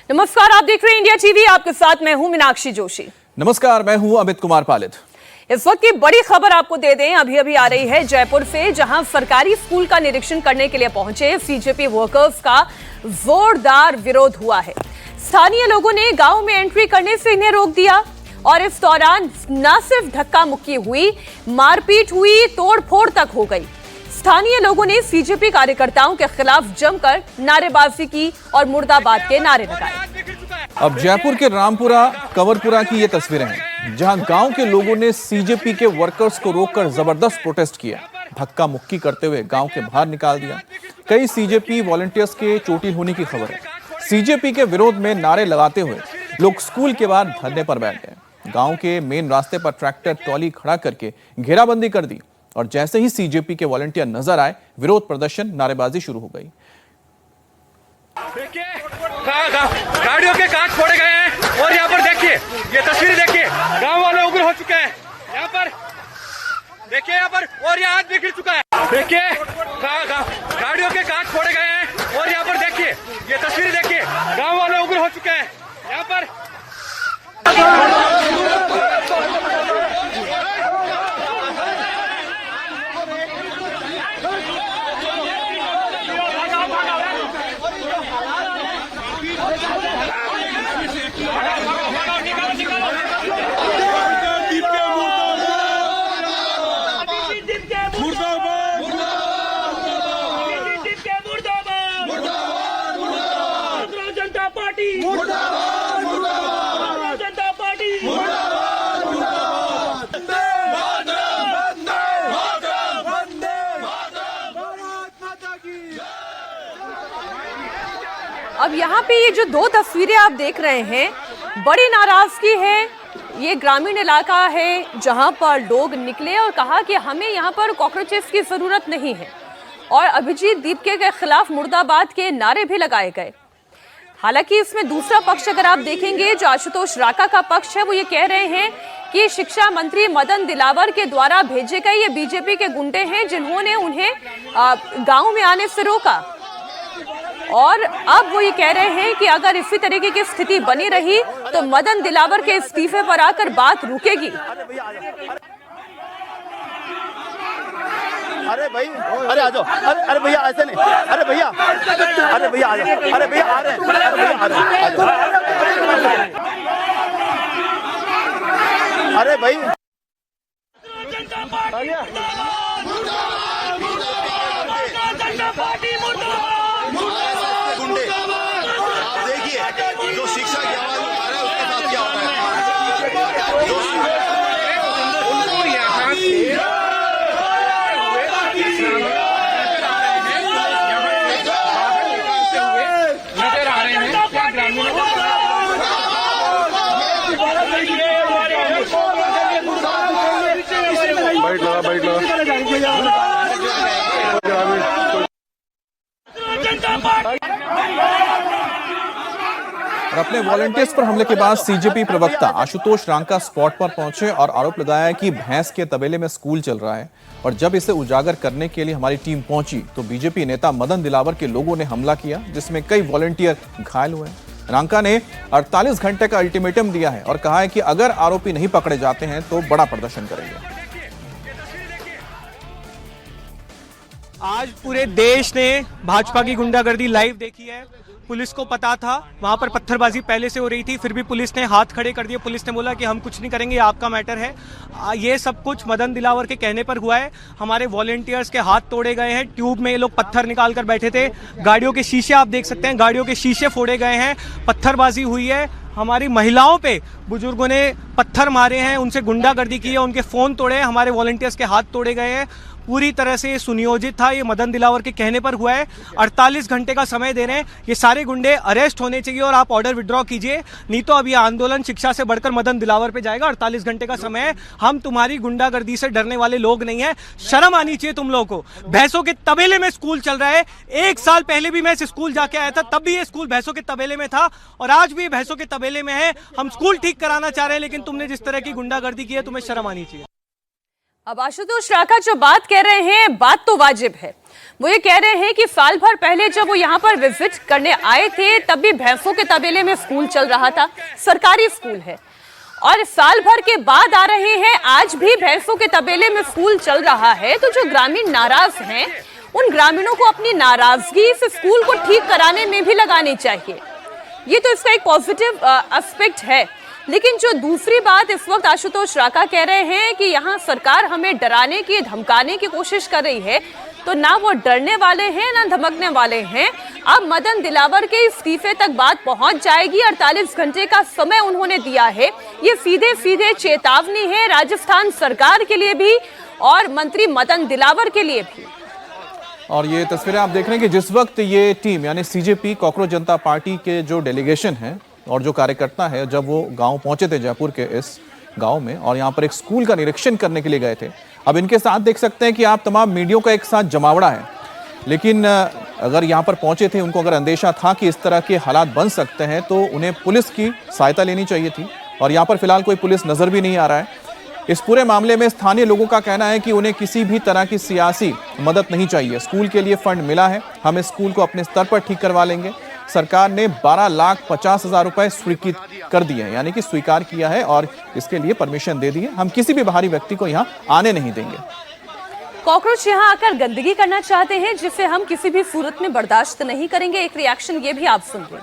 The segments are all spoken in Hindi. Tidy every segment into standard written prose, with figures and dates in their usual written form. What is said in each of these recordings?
नमस्कार, आप देख रहे हैं इंडिया टीवी। आपके साथ मैं हूं मीनाक्षी जोशी। नमस्कार, मैं हूं अमित कुमार पालित। इस वक्त की बड़ी खबर आपको दे दें, अभी अभी आ रही है जयपुर से, जहां सरकारी स्कूल का निरीक्षण करने के लिए पहुंचे सीजेपी वर्कर्स का जोरदार विरोध हुआ है। स्थानीय लोगों ने गांव में एंट्री करने से इन्हें रोक दिया और इस दौरान न सिर्फ धक्का मुक्की हुई, मारपीट हुई, तोड़फोड़ तक हो गई। स्थानीय लोगों ने सीजेपी कार्यकर्ताओं के खिलाफ जमकर नारेबाजी की और मुर्दाबाद के नारे लगाए। अब जयपुर के रामपुरा कंवरपुरा की ये तस्वीरें हैं, जहां गांव के लोगों ने सीजेपी के वर्कर्स को रोककर जबरदस्त प्रोटेस्ट किया। धक्का मुक्की करते हुए गांव के बाहर निकाल दिया। कई सीजेपी वॉलंटियर्स के चोटिल होने की खबर है। सीजेपी के विरोध में नारे लगाते हुए लोग स्कूल के बाहर धरने पर बैठ गए। गांव के मेन रास्ते पर ट्रैक्टर ट्रॉली खड़ा करके घेराबंदी कर दी और जैसे ही सीजेपी के वॉलंटियर नजर आए, विरोध प्रदर्शन, नारेबाजी शुरू हो गई। देखिए, गाड़ियों के कांच फोड़े गए हैं और यहाँ पर देखिए, ये तस्वीर देखिए, गांव वाले उग्र हो चुके हैं। यहाँ पर देखिए, यहाँ पर और यहाँ आदमी गिर चुका है। देखिए, गाड़ियों के कांच फोड़े गए हैं और यहाँ पर देखिए, ये तस्वीर देखिए, गांव वाले उग्र हो चुके हैं। यहाँ पर अब यहाँ पे ये जो दो तस्वीरें आप देख रहे हैं, बड़ी नाराजगी है। ये ग्रामीण इलाका है जहाँ पर लोग निकले और कहा कि हमें यहाँ पर कॉकरोचेस की जरूरत नहीं है और अभिजीत दीपके के खिलाफ मुर्दाबाद के नारे भी लगाए गए। हालांकि इसमें दूसरा पक्ष अगर आप देखेंगे, जो आशुतोष राका का पक्ष है, वो ये कह रहे हैं कि शिक्षा मंत्री मदन दिलावर के द्वारा भेजे गए ये बीजेपी के गुंडे हैं, जिन्होंने उन्हें गाँव में आने से रोका। और अब वो ये कह रहे हैं कि अगर इसी तरीके की स्थिति बनी रही तो मदन दिलावर के इस्तीफे पर आकर बात रुकेगी। अरे भाई, अरे आ जाओ, अरे भैया ऐसे नहीं, अरे भैया आ जाओ, अरे भैया आ रहे हैं, अरे भैया आ रहे हैं, अरे भाई। देखिए, जो शिक्षा की आवाज उठा रहा है उसके साथ क्या होता है। उनको यहाँ नजर आ रहे हैं क्या ग्रामीणों बैठ लगा और अपने वॉलंटियर्स पर हमले के बाद सीजेपी प्रवक्ता आशुतोष रांका स्पॉट पर पहुंचे और आरोप लगाया कि भैंस के तबेले में स्कूल चल रहा है और जब इसे उजागर करने के लिए हमारी टीम पहुंची तो बीजेपी नेता मदन दिलावर के लोगों ने हमला किया, जिसमें कई वॉलंटियर घायल हुए। रांका ने 48 घंटे का अल्टीमेटम दिया है और कहा है कि अगर आरोपी नहीं पकड़े जाते हैं तो बड़ा प्रदर्शन करेंगे। आज पूरे देश ने भाजपा की गुंडागर्दी लाइव देखी है। पुलिस को पता था वहां पर पत्थरबाजी पहले से हो रही थी, फिर भी पुलिस ने हाथ खड़े कर दिए। पुलिस ने बोला कि हम कुछ नहीं करेंगे, आपका मैटर है। ये सब कुछ मदन दिलावर के कहने पर हुआ है। हमारे वॉलंटियर्स के हाथ तोड़े गए हैं। ट्यूब में ये लोग पत्थर निकाल कर बैठे थे। गाड़ियों के शीशे आप देख सकते हैं, गाड़ियों के शीशे फोड़े गए हैं। पत्थरबाजी हुई है। हमारी महिलाओं पे बुजुर्गों ने पत्थर मारे हैं, उनसे गुंडागर्दी की है, उनके फोन तोड़े, हमारे वॉलंटियर्स के हाथ तोड़े गए हैं। पूरी तरह से सुनियोजित था। ये मदन दिलावर के कहने पर हुआ है। 48 घंटे का समय दे रहे हैं। ये सारे गुंडे अरेस्ट होने चाहिए और आप ऑर्डर विड्रॉ कीजिए, नहीं तो अभी आंदोलन शिक्षा से बढ़कर मदन दिलावर पे जाएगा। 48 घंटे का समय है। हम तुम्हारी गुंडागर्दी से डरने वाले लोग नहीं है। शर्म आनी चाहिए तुम लोगों को। भैंसों के तबेले में स्कूल चल रहा है। 1 साल पहले भी मैं इस स्कूल जाके आया था, तब भी ये स्कूल भैंसों के तबेले में था और आज भी भैंसों के तबेले में है। हम स्कूल ठीक कराना चाह रहे हैं, लेकिन तुमने जिस तरह की गुंडागर्दी की है, तुम्हें शर्म आनी चाहिए। अब आशुतोष राका जो बात कह रहे हैं, बात तो वाजिब है। वो ये कह रहे हैं कि साल भर पहले जब वो यहाँ पर विजिट करने आए थे तब भी भैंसों के तबेले में स्कूल चल रहा था, सरकारी स्कूल है, और साल भर के बाद आ रहे हैं, आज भी भैंसों के तबेले में स्कूल चल रहा है। तो जो ग्रामीण नाराज हैं, उन ग्रामीणों को अपनी नाराजगी इस स्कूल को ठीक कराने में भी लगानी चाहिए। ये तो इसका एक पॉजिटिव एस्पेक्ट है। लेकिन जो दूसरी बात इस वक्त आशुतोष राका कह रहे हैं कि यहाँ सरकार हमें डराने की, धमकाने की कोशिश कर रही है, तो ना वो डरने वाले हैं ना धमकने वाले हैं। अब मदन दिलावर के इस्तीफे तक बात पहुंच जाएगी। 48 घंटे का समय उन्होंने दिया है। ये सीधे सीधे चेतावनी है राजस्थान सरकार के लिए भी और मंत्री मदन दिलावर के लिए भी। और ये तस्वीरें आप देख रहे हैं कि जिस वक्त ये टीम यानी सीजेपी कॉकरोच जनता पार्टी के जो डेलीगेशन है और जो कार्यकर्ता है, जब वो गांव पहुंचे थे जयपुर के इस गांव में और यहां पर एक स्कूल का निरीक्षण करने के लिए गए थे। अब इनके साथ देख सकते हैं कि आप तमाम मीडिया का एक साथ जमावड़ा है। लेकिन अगर यहां पर पहुंचे थे, उनको अगर अंदेशा था कि इस तरह के हालात बन सकते हैं, तो उन्हें पुलिस की सहायता लेनी चाहिए थी। और यहां पर फिलहाल कोई पुलिस नजर भी नहीं आ रहा है। इस पूरे मामले में स्थानीय लोगों का कहना है कि उन्हें किसी भी तरह की सियासी मदद नहीं चाहिए। स्कूल के लिए फंड मिला है, हम इस स्कूल को अपने स्तर पर ठीक करवा लेंगे। सरकार ने 12,50,000 रुपए स्वीकृत कर दिए हैं, यानी कि स्वीकार किया है और इसके लिए परमिशन दे दी है। हम किसी भी बाहरी व्यक्ति को यहाँ आने नहीं देंगे। कॉकरोच यहाँ आकर गंदगी करना चाहते हैं, जिसे हम किसी भी सूरत में बर्दाश्त नहीं करेंगे। एक रिएक्शन ये भी आप सुन लें।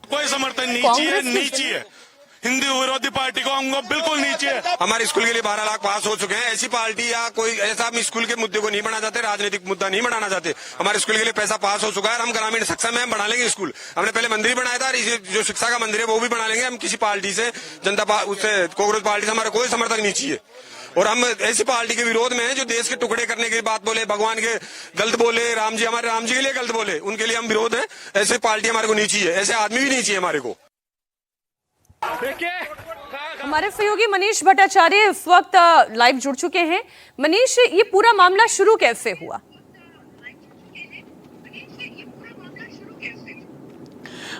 कोई समर्थन नीची है हिंदू विरोधी पार्टी को हम बिल्कुल नीचे है। हमारे स्कूल के लिए 12 लाख पास हो चुके हैं। ऐसी पार्टी या कोई ऐसा हम स्कूल के मुद्दे को नहीं बढ़ाना चाहते, राजनीतिक मुद्दा नहीं बढ़ाना चाहते। हमारे स्कूल के लिए पैसा पास हो चुका है। हम ग्रामीण सक्षम है, हम बना लेंगे स्कूल। हमने पहले मंदिर बनाया था, जो शिक्षा का मंदिर है वो भी बना लेंगे। हम किसी पार्टी से उससे कांग्रेस पार्टी से हमारा कोई समर्थन नहीं चाहिए। और हम ऐसी पार्टी के विरोध में हैं जो देश के टुकड़े करने की बात बोले, भगवान के गलत बोले, हमारे राम जी के लिए गलत बोले, उनके लिए हम विरोध है। ऐसे पार्टी हमारे को नहीं चाहिए, ऐसे आदमी भी नहीं चाहिए हमारे को। हमारे सहयोगी मनीष भट्टाचार्य इस वक्त लाइव जुड़ चुके हैं। मनीष, ये पूरा मामला शुरू कैसे हुआ?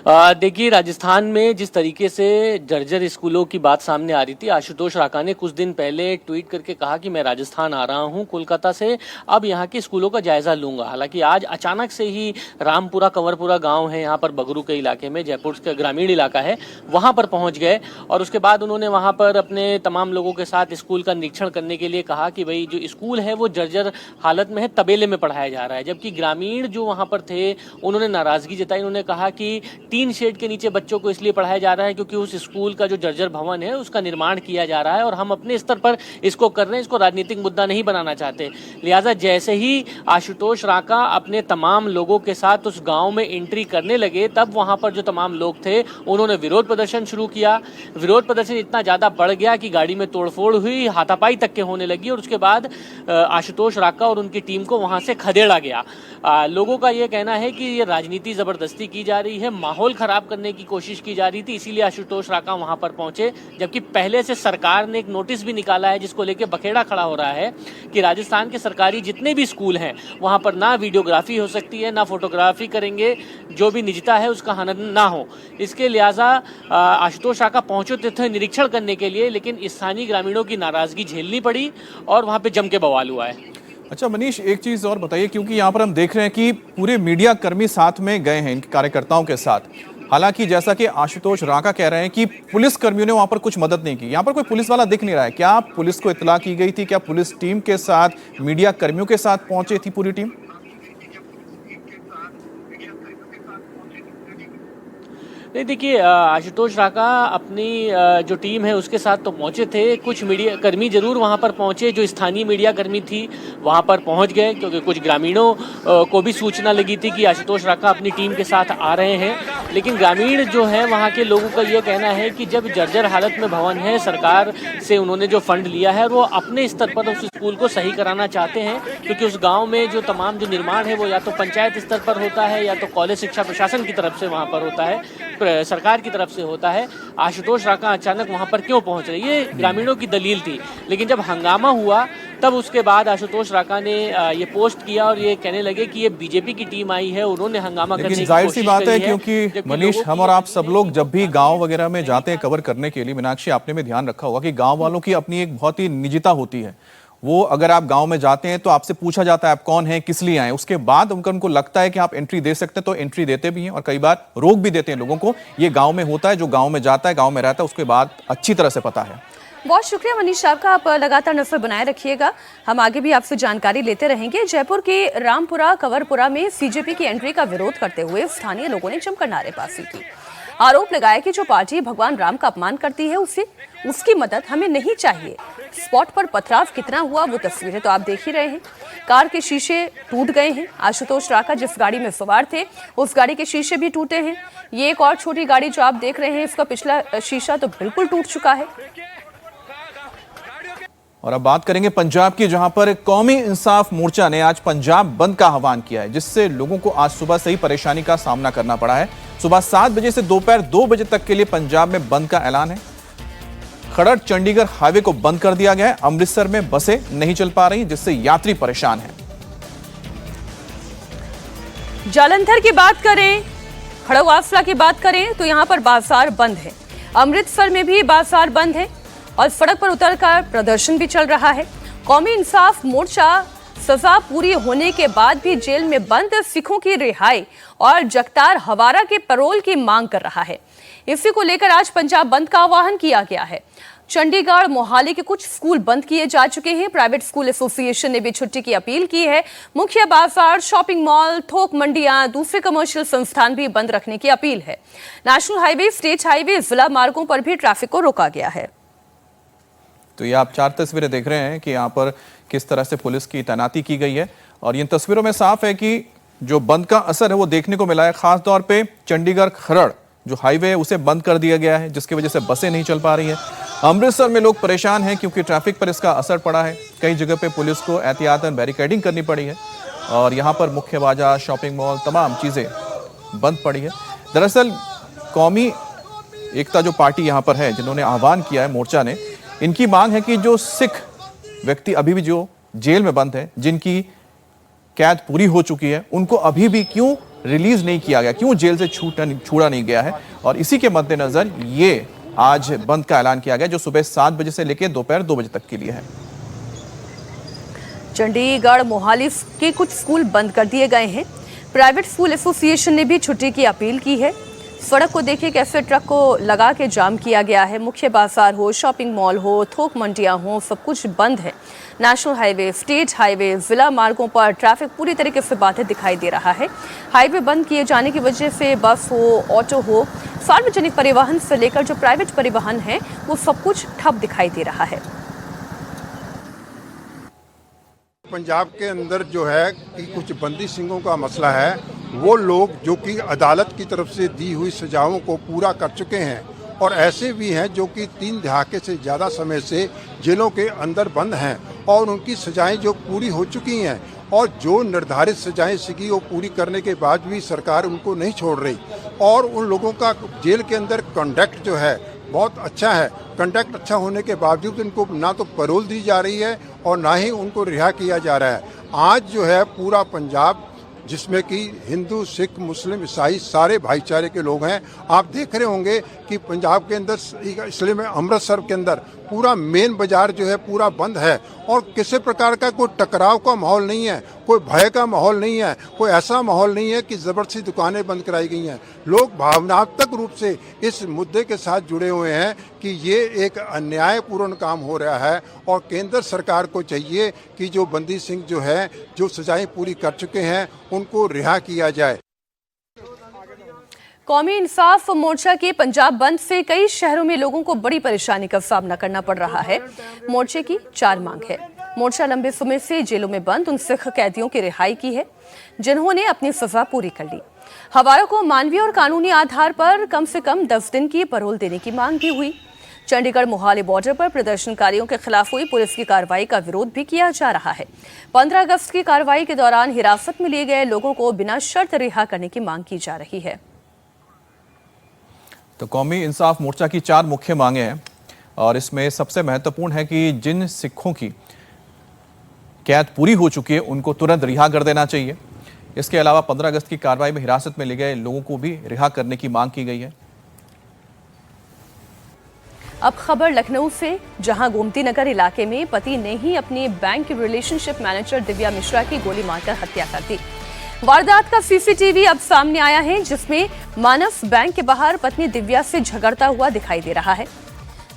देखिए, राजस्थान में जिस तरीके से जर्जर स्कूलों की बात सामने आ रही थी, आशुतोष राका ने कुछ दिन पहले ट्वीट करके कहा कि मैं राजस्थान आ रहा हूं कोलकाता से, अब यहां के स्कूलों का जायजा लूंगा। हालांकि आज अचानक से ही रामपुरा कंवरपुरा गांव है, यहां पर बगरू के इलाके में, जयपुर का ग्रामीण इलाका है, वहां पर पहुंच गए और उसके बाद उन्होंने वहां पर अपने तमाम लोगों के साथ स्कूल का निरीक्षण करने के लिए कहा कि भाई जो स्कूल है वो जर्जर हालत में है, तबेले में पढ़ाया जा रहा है। जबकि ग्रामीण जो वहां पर थे उन्होंने नाराजगी जताई। उन्होंने कहा कि टीन शेड के नीचे बच्चों को इसलिए पढ़ाया जा रहा है क्योंकि उस स्कूल का जो जर्जर भवन है उसका निर्माण किया जा रहा है और हम अपने स्तर पर इसको कर रहे हैं, इसको राजनीतिक मुद्दा नहीं बनाना चाहते। लिहाजा जैसे ही आशुतोष राका अपने तमाम लोगों के साथ उस गांव में एंट्री करने लगे, तब वहां पर जो तमाम लोग थे उन्होंने विरोध प्रदर्शन शुरू किया। विरोध प्रदर्शन इतना ज्यादा बढ़ गया कि गाड़ी में तोड़फोड़ हुई, हाथापाई तक के होने लगी और उसके बाद आशुतोष राका और उनकी टीम को वहां से खदेड़ा गया। लोगों का यह कहना है कि ये राजनीति जबरदस्ती की जा रही है, माहौल खराब करने की कोशिश की जा रही थी, इसीलिए आशुतोष राका वहां पर पहुंचे। जबकि पहले से सरकार ने एक नोटिस भी निकाला है जिसको लेकर बखेड़ा खड़ा हो रहा है कि राजस्थान के सरकारी जितने भी स्कूल हैं वहां पर ना वीडियोग्राफी हो सकती है, ना फोटोग्राफी करेंगे, जो भी निजता है उसका हनन ना हो। इसके लिहाजा आशुतोष राका पहुंचे थे निरीक्षण करने के लिए, लेकिन स्थानीय ग्रामीणों की नाराजगी झेलनी पड़ी और वहां पे जम के बवाल हुआ है। अच्छा मनीष, एक चीज और बताइए, क्योंकि यहाँ पर हम देख रहे हैं कि पूरे मीडिया कर्मी साथ में गए हैं इनके कार्यकर्ताओं के साथ। हालांकि जैसा कि आशुतोष राका कह रहे हैं कि पुलिस कर्मियों ने वहां पर कुछ मदद नहीं की, यहाँ पर कोई पुलिस वाला दिख नहीं रहा है। क्या पुलिस को इत्तला की गई थी? क्या पुलिस टीम के साथ मीडिया कर्मियों के साथ पहुंची थी पूरी टीम? नहीं, देखिए, आशुतोष राका अपनी जो टीम है उसके साथ तो पहुंचे थे। कुछ मीडिया कर्मी जरूर वहां पर पहुंचे, जो स्थानीय मीडिया कर्मी थी वहां पर पहुंच गए, क्योंकि कुछ ग्रामीणों को भी सूचना लगी थी कि आशुतोष राका अपनी टीम के साथ आ रहे हैं। लेकिन ग्रामीण जो है वहां के लोगों का ये कहना है कि जब जर्जर हालत में भवन है, सरकार से उन्होंने जो फंड लिया है वो अपने स्तर पर उस स्कूल को सही कराना चाहते हैं, क्योंकि उस गाँव में जो तमाम जो निर्माण है वो या तो पंचायत स्तर पर होता है या तो कॉलेज शिक्षा प्रशासन की तरफ से वहाँ पर होता है, सरकार की तरफ से होता है। आशुतोष राका अचानक वहां पर क्यों पहुंच रहे, ये ग्रामीणों की दलील थी। लेकिन जब हंगामा हुआ तब उसके बाद आशुतोष राका ने ये पोस्ट किया और ये कहने लगे कि ये बीजेपी की टीम आई है, उन्होंने हंगामा करने की कोशिश जाहिर सी बात है, क्योंकि मनीष, हम और आप सब लोग जब भी गांव वगैरह में जाते हैं कवर करने के लिए, मीनाक्षी आपने में ध्यान रखा होगा कि गांव वालों की अपनी एक बहुत ही निजता होती है वो अगर आप गांव में जाते हैं तो आपसे पूछा जाता है आप कौन हैं, किस लिए आए। उसके बाद उनको लगता है कि आप एंट्री दे सकते हैं तो एंट्री देते भी हैं और कई बार रोक भी देते हैं लोगों को। ये गांव में होता है, जो गांव में जाता है, गांव में रहता है, उसके बाद अच्छी तरह से पता है। बहुत शुक्रिया मनीष आपका, आप लगातार नजर बनाए रखिएगा, हम आगे भी आपसे जानकारी लेते रहेंगे। जयपुर के रामपुरा कंवरपुरा में सीजेपी की एंट्री का विरोध करते हुए स्थानीय लोगों ने जमकर नारेबाजी की। आरोप लगाया कि जो पार्टी भगवान राम का अपमान करती है उसकी मदद हमें नहीं चाहिए। स्पॉट पर पथराव कितना हुआ वो तस्वीरें तो आप देख ही रहे हैं। कार के शीशे टूट गए हैं। आशुतोष राका जिस गाड़ी में सवार थे उस गाड़ी के शीशे भी टूटे हैं। ये एक और छोटी गाड़ी जो आप देख रहे हैं इसका पिछला शीशा तो बिल्कुल टूट चुका है। और अब बात करेंगे पंजाब की, जहां पर कौमी इंसाफ मोर्चा ने आज पंजाब बंद का आह्वान किया है, जिससे लोगों को आज सुबह से ही परेशानी का सामना करना पड़ा है। सुबह 7 बजे से दोपहर 2 बजे तक के लिए पंजाब में बंद का ऐलान है। खड़ड़ चंडीगढ़ हाईवे को बंद कर दिया गया है। अमृतसर में बसें नहीं चल पा रही, जिससे यात्री परेशान हैं। जालंधर की बात करें, खड़गवासला की बात करें तो यहां पर बाजार बंद है। अमृतसर में भी बाजार बंद है और सड़क पर उतरकर प्रदर्शन भी चल रहा है। कौमी इंसाफ मोर्चा सजा पूरी होने के बाद भी जेल में बंद सिखों की रिहाई और जगतार हवारा के पैरोल की मांग कर रहा है। इसी को लेकर आज पंजाब बंद का आह्वान किया गया है। चंडीगढ़ मोहाली के कुछ स्कूल बंद किए जा चुके हैं। प्राइवेट स्कूल एसोसिएशन ने भी छुट्टी की अपील की है। मुख्य बाजार, शॉपिंग मॉल, थोक मंडियां, दूसरे कमर्शियल संस्थान भी बंद रखने की अपील है। नेशनल हाईवे, स्टेट हाईवे, जिला मार्गों पर भी ट्रैफिक को रोका गया है। तो ये आप 4 तस्वीरें देख रहे हैं कि यहाँ पर किस तरह से पुलिस की तैनाती की गई है और इन तस्वीरों में साफ है कि जो बंद का असर है वो देखने को मिला है। खास तौर पे चंडीगढ़ खरड़ जो हाईवे है उसे बंद कर दिया गया है, जिसकी वजह से बसें नहीं चल पा रही है। अमृतसर में लोग परेशान हैं क्योंकि ट्रैफिक पर इसका असर पड़ा है। कई जगह पे पुलिस को एहतियातन बैरिकेडिंग करनी पड़ी है और यहाँ पर मुख्य बाजार, शॉपिंग मॉल, तमाम चीज़ें बंद पड़ी है। दरअसल कौमी एकता जो पार्टी यहाँ पर है, जिन्होंने आह्वान किया है मोर्चा ने, इनकी मांग है कि जो सिख व्यक्ति अभी भी जो जेल में बंद हैं, जिनकी कैद पूरी हो चुकी है, उनको अभी भी क्यों रिलीज नहीं किया गया, क्यों जेल से छूटा नहीं गया है। और इसी के मद्देनजर ये आज बंद का ऐलान किया गया, जो सुबह 7 बजे से लेकर दोपहर 2 बजे तक के लिए है। चंडीगढ़ मोहाली के कुछ स्कूल बंद कर दिए गए हैं। प्राइवेट स्कूल एसोसिएशन ने भी छुट्टी की अपील की है। सड़क को देखिए कैसे ट्रक को लगा के जाम किया गया है। मुख्य बाजार हो, शॉपिंग मॉल हो, थोक मंडियां हो, सब कुछ बंद है। नेशनल हाईवे, स्टेट हाईवे, जिला मार्गों पर ट्रैफिक पूरी तरीके से बाधित दिखाई दे रहा है। हाईवे बंद किए जाने की वजह से बस हो, ऑटो हो, सार्वजनिक परिवहन से लेकर जो प्राइवेट परिवहन है वो सब कुछ ठप दिखाई दे रहा है। पंजाब के अंदर जो है कि कुछ बंदी सिंहों का मसला है, वो लोग जो कि अदालत की तरफ से दी हुई सजाओं को पूरा कर चुके हैं और ऐसे भी हैं जो कि 3 दहाके से ज़्यादा समय से जेलों के अंदर बंद हैं और उनकी सजाएं जो पूरी हो चुकी हैं और जो निर्धारित सजाएं सीगी वो पूरी करने के बाद भी सरकार उनको नहीं छोड़ रही। और उन लोगों का जेल के अंदर कंडक्ट जो है बहुत अच्छा है। कंडक्ट अच्छा होने के बावजूद उनको ना तो पैरोल दी जा रही है और ना ही उनको रिहा किया जा रहा है। आज जो है पूरा पंजाब, जिसमें कि हिंदू, सिख, मुस्लिम, ईसाई सारे भाईचारे के लोग हैं, आप देख रहे होंगे कि पंजाब के अंदर, इसलिए में अमृतसर के अंदर पूरा मेन बाजार जो है पूरा बंद है और किसी प्रकार का कोई टकराव का माहौल नहीं है, कोई भय का माहौल नहीं है, कोई ऐसा माहौल नहीं है कि ज़बरदस्ती दुकानें बंद कराई गई हैं। लोग भावनात्मक रूप से इस मुद्दे के साथ जुड़े हुए हैं कि ये एक अन्यायपूर्ण काम हो रहा है और केंद्र सरकार को चाहिए कि जो बंदी सिंह जो है, जो सजाएं पूरी कर चुके हैं, उनको रिहा किया जाए। कौमी इंसाफ मोर्चा के पंजाब बंद से कई शहरों में लोगों को बड़ी परेशानी का सामना करना पड़ रहा है। मोर्चे की 4 मांग है। मोर्चा लंबे समय से जेलों में बंद उन सिख कैदियों की रिहाई की है जिन्होंने अपनी सजा पूरी कर ली। हवारों को मानवीय और कानूनी आधार पर कम से कम 10 दिन की पैरोल देने की मांग भी हुई। चंडीगढ़ मोहाली बॉर्डर पर प्रदर्शनकारियों के खिलाफ हुई पुलिस की कार्रवाई का विरोध भी किया जा रहा है। 15 अगस्त की कार्रवाई के दौरान हिरासत में लिए गए लोगों को बिना शर्त रिहा करने की मांग की जा रही है। तो कौमी इंसाफ मोर्चा की 4 मुख्य मांगे हैं और इसमें सबसे महत्वपूर्ण है कि जिन सिखों की कैद पूरी हो चुकी है उनको तुरंत रिहा कर देना चाहिए। इसके अलावा 15 अगस्त की कार्रवाई में हिरासत में लिए गए लोगों को भी रिहा करने की मांग की गई है। अब खबर लखनऊ से, जहां गोमती नगर इलाके में पति ने ही अपनी bank relationship manager Divya Mishra की गोली मारकर हत्या कर दी। वारदात का सीसीटीवी अब सामने आया है, जिसमें मानस बैंक के बाहर पत्नी दिव्या से झगड़ता हुआ दिखाई दे रहा है।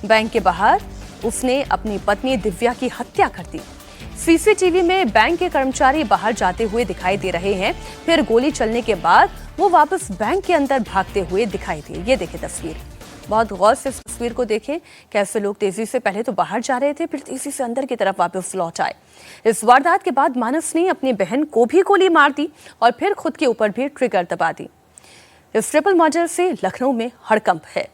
बैंक के बाहर उसने अपनी पत्नी दिव्या की हत्या कर दी। सीसीटीवी में बैंक के कर्मचारी बाहर जाते हुए दिखाई दे रहे हैं, फिर गोली चलने के बाद वो वापस बैंक के अंदर भागते हुए दिखाई दिए। ये देखें तस्वीर, बहुत गौर से इस तस्वीर को देखें, कैसे लोग तेजी से पहले तो बाहर जा रहे थे, फिर तेजी से अंदर की तरफ वापस लौट आए। इस वारदात के बाद मानस ने अपनी बहन को भी गोली मार दी और फिर खुद के ऊपर भी ट्रिगर दबा दी। इस ट्रिपल मर्डर से लखनऊ में हड़कंप है।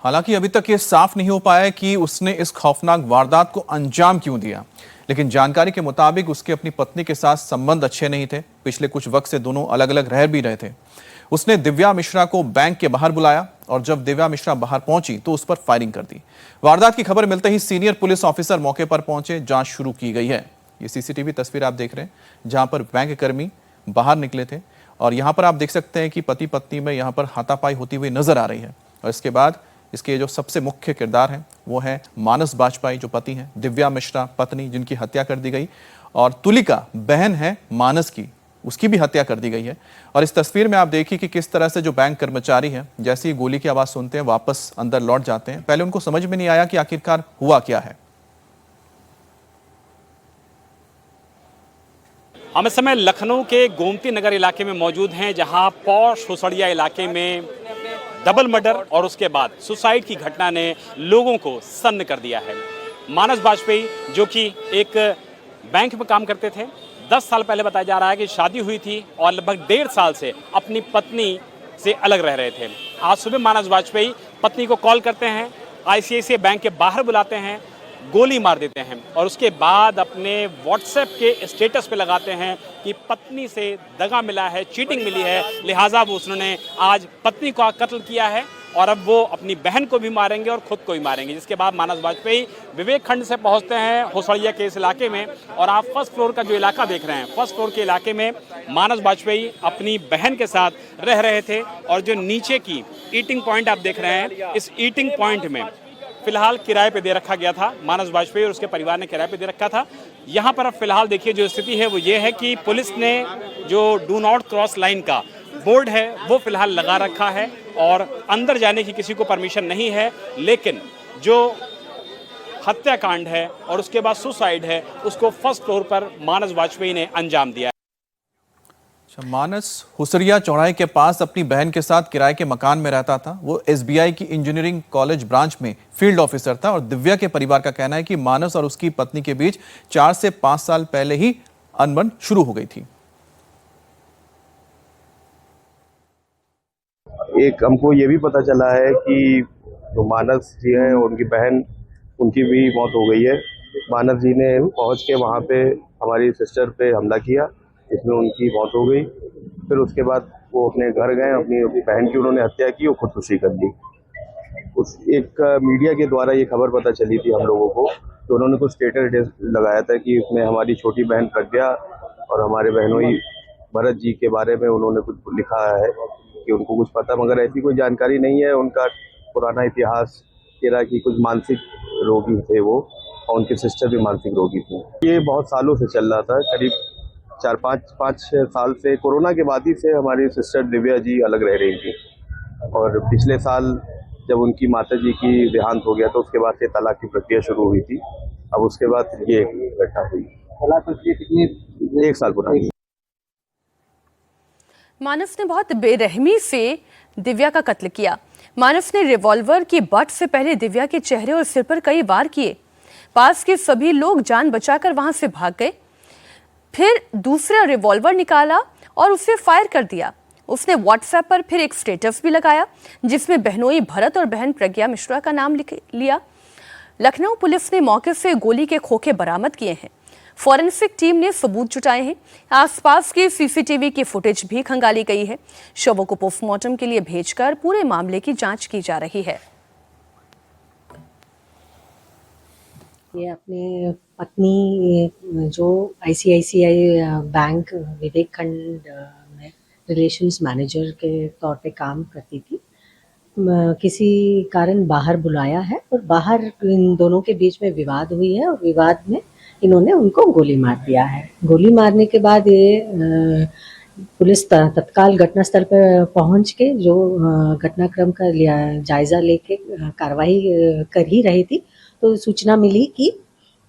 हालांकि अभी तक ये साफ नहीं हो पाया कि उसने इस खौफनाक वारदात को अंजाम क्यों दिया, लेकिन जानकारी के मुताबिक उसके अपनी पत्नी के साथ संबंध अच्छे नहीं थे। पिछले कुछ वक्त से दोनों अलग अलग रह भी रहे थे। उसने दिव्या मिश्रा को बैंक के बाहर बुलाया और जब दिव्या मिश्रा बाहर पहुंची तो उस पर फायरिंग कर दी। वारदात की खबर मिलते ही सीनियर पुलिस ऑफिसर मौके पर पहुंचे, जांच शुरू की गई है। ये सीसीटीवी तस्वीर आप देख रहे हैं, जहां पर बैंक कर्मी बाहर निकले थे और यहां पर आप देख सकते हैं कि पति पत्नी में यहां पर हाथापाई होती हुई नजर आ रही है। और इसके बाद इसके जो सबसे मुख्य किरदार हैं वो है मानस बाजपेयी, जो पति हैं, दिव्या मिश्रा पत्नी, जिनकी हत्या कर दी गई, और तुलिका बहन है मानस की, उसकी भी हत्या कर दी गई है। और इस तस्वीर में आप देखिए कि किस तरह से जो बैंक कर्मचारी हैं, जैसे ही गोली की आवाज सुनते हैं वापस अंदर लौट जाते हैं। पहले उनको समझ में नहीं आया कि आखिरकार हुआ क्या है। हम इस समय लखनऊ के गोमती नगर इलाके में मौजूद हैं, जहां पौष हुसड़िया इलाके में डबल मर्डर और उसके बाद सुसाइड की घटना ने लोगों को सन्न कर दिया है। मानस बाजपेयी, जो कि एक बैंक में काम करते थे, 10 साल पहले बताया जा रहा है कि शादी हुई थी और लगभग 1.5 साल से अपनी पत्नी से अलग रह रहे थे। आज सुबह मानस बाजपेयी पत्नी को कॉल करते हैं, आईसीआईसीआई बैंक के बाहर बुलाते हैं, गोली मार देते हैं और उसके बाद अपने व्हाट्सएप के स्टेटस पे लगाते हैं कि पत्नी से दगा मिला है, चीटिंग मिली है, लिहाजा वो उन्होंने आज पत्नी का कत्ल किया है और अब वो अपनी बहन को भी मारेंगे और खुद को भी मारेंगे। जिसके बाद मानस बाजपेयी विवेक खंड से पहुंचते हैं हुसड़िया के इस इलाके में और आप फर्स्ट फ्लोर का जो इलाका देख रहे हैं, फर्स्ट फ्लोर के इलाके में मानस बाजपेयी अपनी बहन के साथ रह रहे थे और जो नीचे की ईटिंग पॉइंट आप देख रहे हैं, इस ईटिंग पॉइंट में फिलहाल किराए पे दे रखा गया था। मानस बाजपेयी और उसके परिवार ने किराए पे दे रखा था। यहाँ पर अब फिलहाल देखिए जो स्थिति है वो ये है कि पुलिस ने जो डू नॉट क्रॉस लाइन का बोर्ड है वो फिलहाल लगा रखा है और अंदर जाने की किसी को परमिशन नहीं है, लेकिन जो हत्याकांड है और उसके बाद सुसाइड है उसको फर्स्ट फ्लोर पर मानस बाजपेयी ने अंजाम दिया। मानस हुसरिया चौराहे के पास अपनी बहन के साथ किराए के मकान में रहता था। वो एसबीआई की इंजीनियरिंग कॉलेज ब्रांच में फील्ड ऑफिसर था और दिव्या के परिवार का कहना है कि मानस और उसकी पत्नी के बीच 4 से 5 साल पहले ही अनबन शुरू हो गई थी। एक हमको ये भी पता चला है कि जो मानस जी हैं उनकी बहन, उनकी भी मौत हो गई है। मानस जी ने पहुंच के वहाँ पे हमारी सिस्टर पे हमला किया, इसमें उनकी मौत हो गई। फिर उसके बाद वो अपने घर गए, अपनी बहन की उन्होंने हत्या की और खुदकुशी कर ली। उस एक मीडिया के द्वारा ये खबर पता चली थी हम लोगों को, तो उन्होंने कुछ स्टेटस लगाया था कि इसमें हमारी छोटी बहन प्रज्ञा और हमारे बहनोई भरत जी के बारे में उन्होंने कुछ लिखा है कि उनको कुछ पता, मगर ऐसी कोई जानकारी नहीं है। उनका पुराना इतिहास कह रहा कि कुछ मानसिक रोगी थे वो और उनके सिस्टर भी मानसिक रोगी थी। ये बहुत सालों से चल रहा था, करीब 4-5 साल से। कोरोना के बाद ही से हमारी सिस्टर दिव्या जी अलग रह रही थी और पिछले साल जब उनकी माता जी की देहांत हो गया तो उसके बाद से तलाक की प्रक्रिया शुरू हुई थी। अब उसके बाद ये घटना हुई। तलाक प्रक्रिया कितनी? 1 साल पुरानी। मानस ने बहुत बेरहमी से दिव्या का कत्ल किया। मानस ने रिवॉल्वर की बट से पहले दिव्या के चेहरे और सिर पर कई वार किए। पास के सभी लोग जान बचाकर वहां से भाग गए। फिर दूसरा रिवॉल्वर निकाला और उसे फायर कर दिया। उसने व्हाट्सएप पर फिर एक स्टेटस भी लगाया जिसमें बहनोई भरत और बहन प्रज्ञा मिश्रा का नाम लिख लिया। लखनऊ पुलिस ने मौके से गोली के खोखे बरामद किए हैं। फॉरेंसिक टीम ने सबूत जुटाए हैं। आसपास के सीसीटीवी की फुटेज भी खंगाली गई है। शवों को पोस्टमार्टम के लिए भेजकर पूरे मामले की जांच की जा रही है। ये अपने पत्नी जो आईसीआईसीआई बैंक विवेक खंड में रिलेशंस मैनेजर के तौर पे काम करती थी, किसी कारण बाहर बुलाया है और बाहर इन दोनों के बीच में विवाद हुई है और विवाद में इन्होंने उनको गोली मार दिया है। गोली मारने के बाद ये पुलिस तत्काल घटनास्थल पर पहुंच के जो घटनाक्रम का जायजा लेके कार्रवाई कर ही रही थी, तो सूचना मिली कि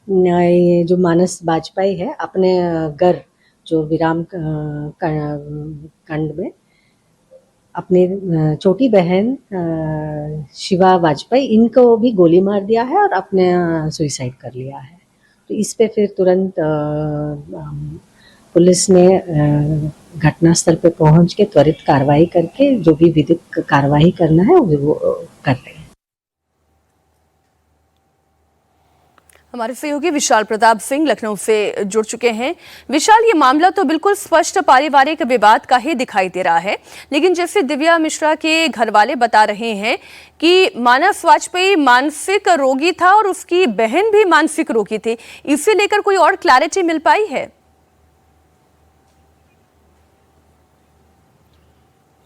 ये जो मानस वाजपेयी है अपने घर जो विराम खंड में अपनी छोटी बहन शिवा वाजपेयी इनको भी गोली मार दिया है और अपने सुसाइड कर लिया है। तो इस पे फिर तुरंत पुलिस ने घटनास्थल पे पहुंच के त्वरित कार्रवाई करके जो भी विधिक कार्रवाई करना है वो कर रहे हैं। हमारे सहयोगी विशाल प्रताप सिंह लखनऊ से जुड़ चुके हैं। विशाल, ये मामला तो बिल्कुल स्पष्ट पारिवारिक विवाद का ही दिखाई दे रहा है, लेकिन जैसे दिव्या मिश्रा के घर वाले बता रहे हैं कि मानस वाजपेयी मानसिक रोगी था और उसकी बहन भी मानसिक रोगी थी, इसे लेकर कोई और क्लैरिटी मिल पाई है?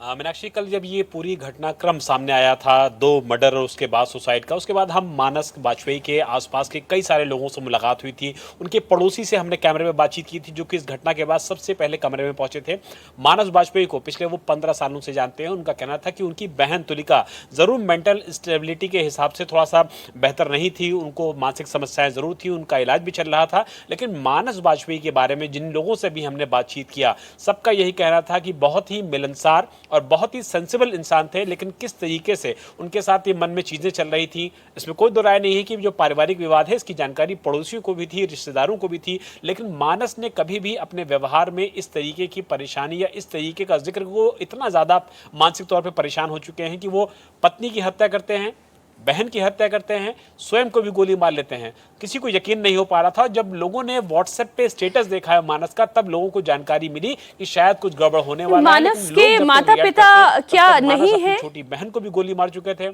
मीनाक्षी, कल जब ये पूरी घटनाक्रम सामने आया था, 2 मर्डर और उसके बाद सुसाइड का, उसके बाद हम मानस वाजपेयी के आसपास के कई सारे लोगों से मुलाकात हुई थी। उनके पड़ोसी से हमने कैमरे में बातचीत की थी, जो कि इस घटना के बाद सबसे पहले कमरे में पहुंचे थे। मानस वाजपेयी को पिछले वो 15 सालों से जानते हैं। उनका कहना था कि उनकी बहन तुलिका जरूर मेंटल स्टेबिलिटी के हिसाब से थोड़ा सा बेहतर नहीं थी, उनको मानसिक समस्याएं जरूर थी, उनका इलाज भी चल रहा था। लेकिन मानस वाजपेयी के बारे में जिन लोगों से भी हमने बातचीत किया, सबका यही कहना था कि बहुत ही मिलनसार और बहुत ही सेंसिबल इंसान थे। लेकिन किस तरीके से उनके साथ ये मन में चीजें चल रही थी, इसमें कोई दो राय नहीं है कि जो पारिवारिक विवाद है इसकी जानकारी पड़ोसियों को भी थी, रिश्तेदारों को भी थी। लेकिन मानस ने कभी भी अपने व्यवहार में इस तरीके की परेशानी या इस तरीके का जिक्र, वो इतना ज्यादा मानसिक तौर पर परेशान हो चुके हैं कि वो पत्नी की हत्या करते हैं, बहन की हत्या करते हैं, स्वयं को भी गोली मार लेते हैं। किसी को यकीन नहीं हो पा रहा था। जब लोगों ने व्हाट्सएप पे स्टेटस देखा है मानस का, तब लोगों को जानकारी मिली कि शायद कुछ गड़बड़ होने वाला है। मानस के माता पिता क्या नहीं है? छोटी बहन को भी गोली मार चुके थे।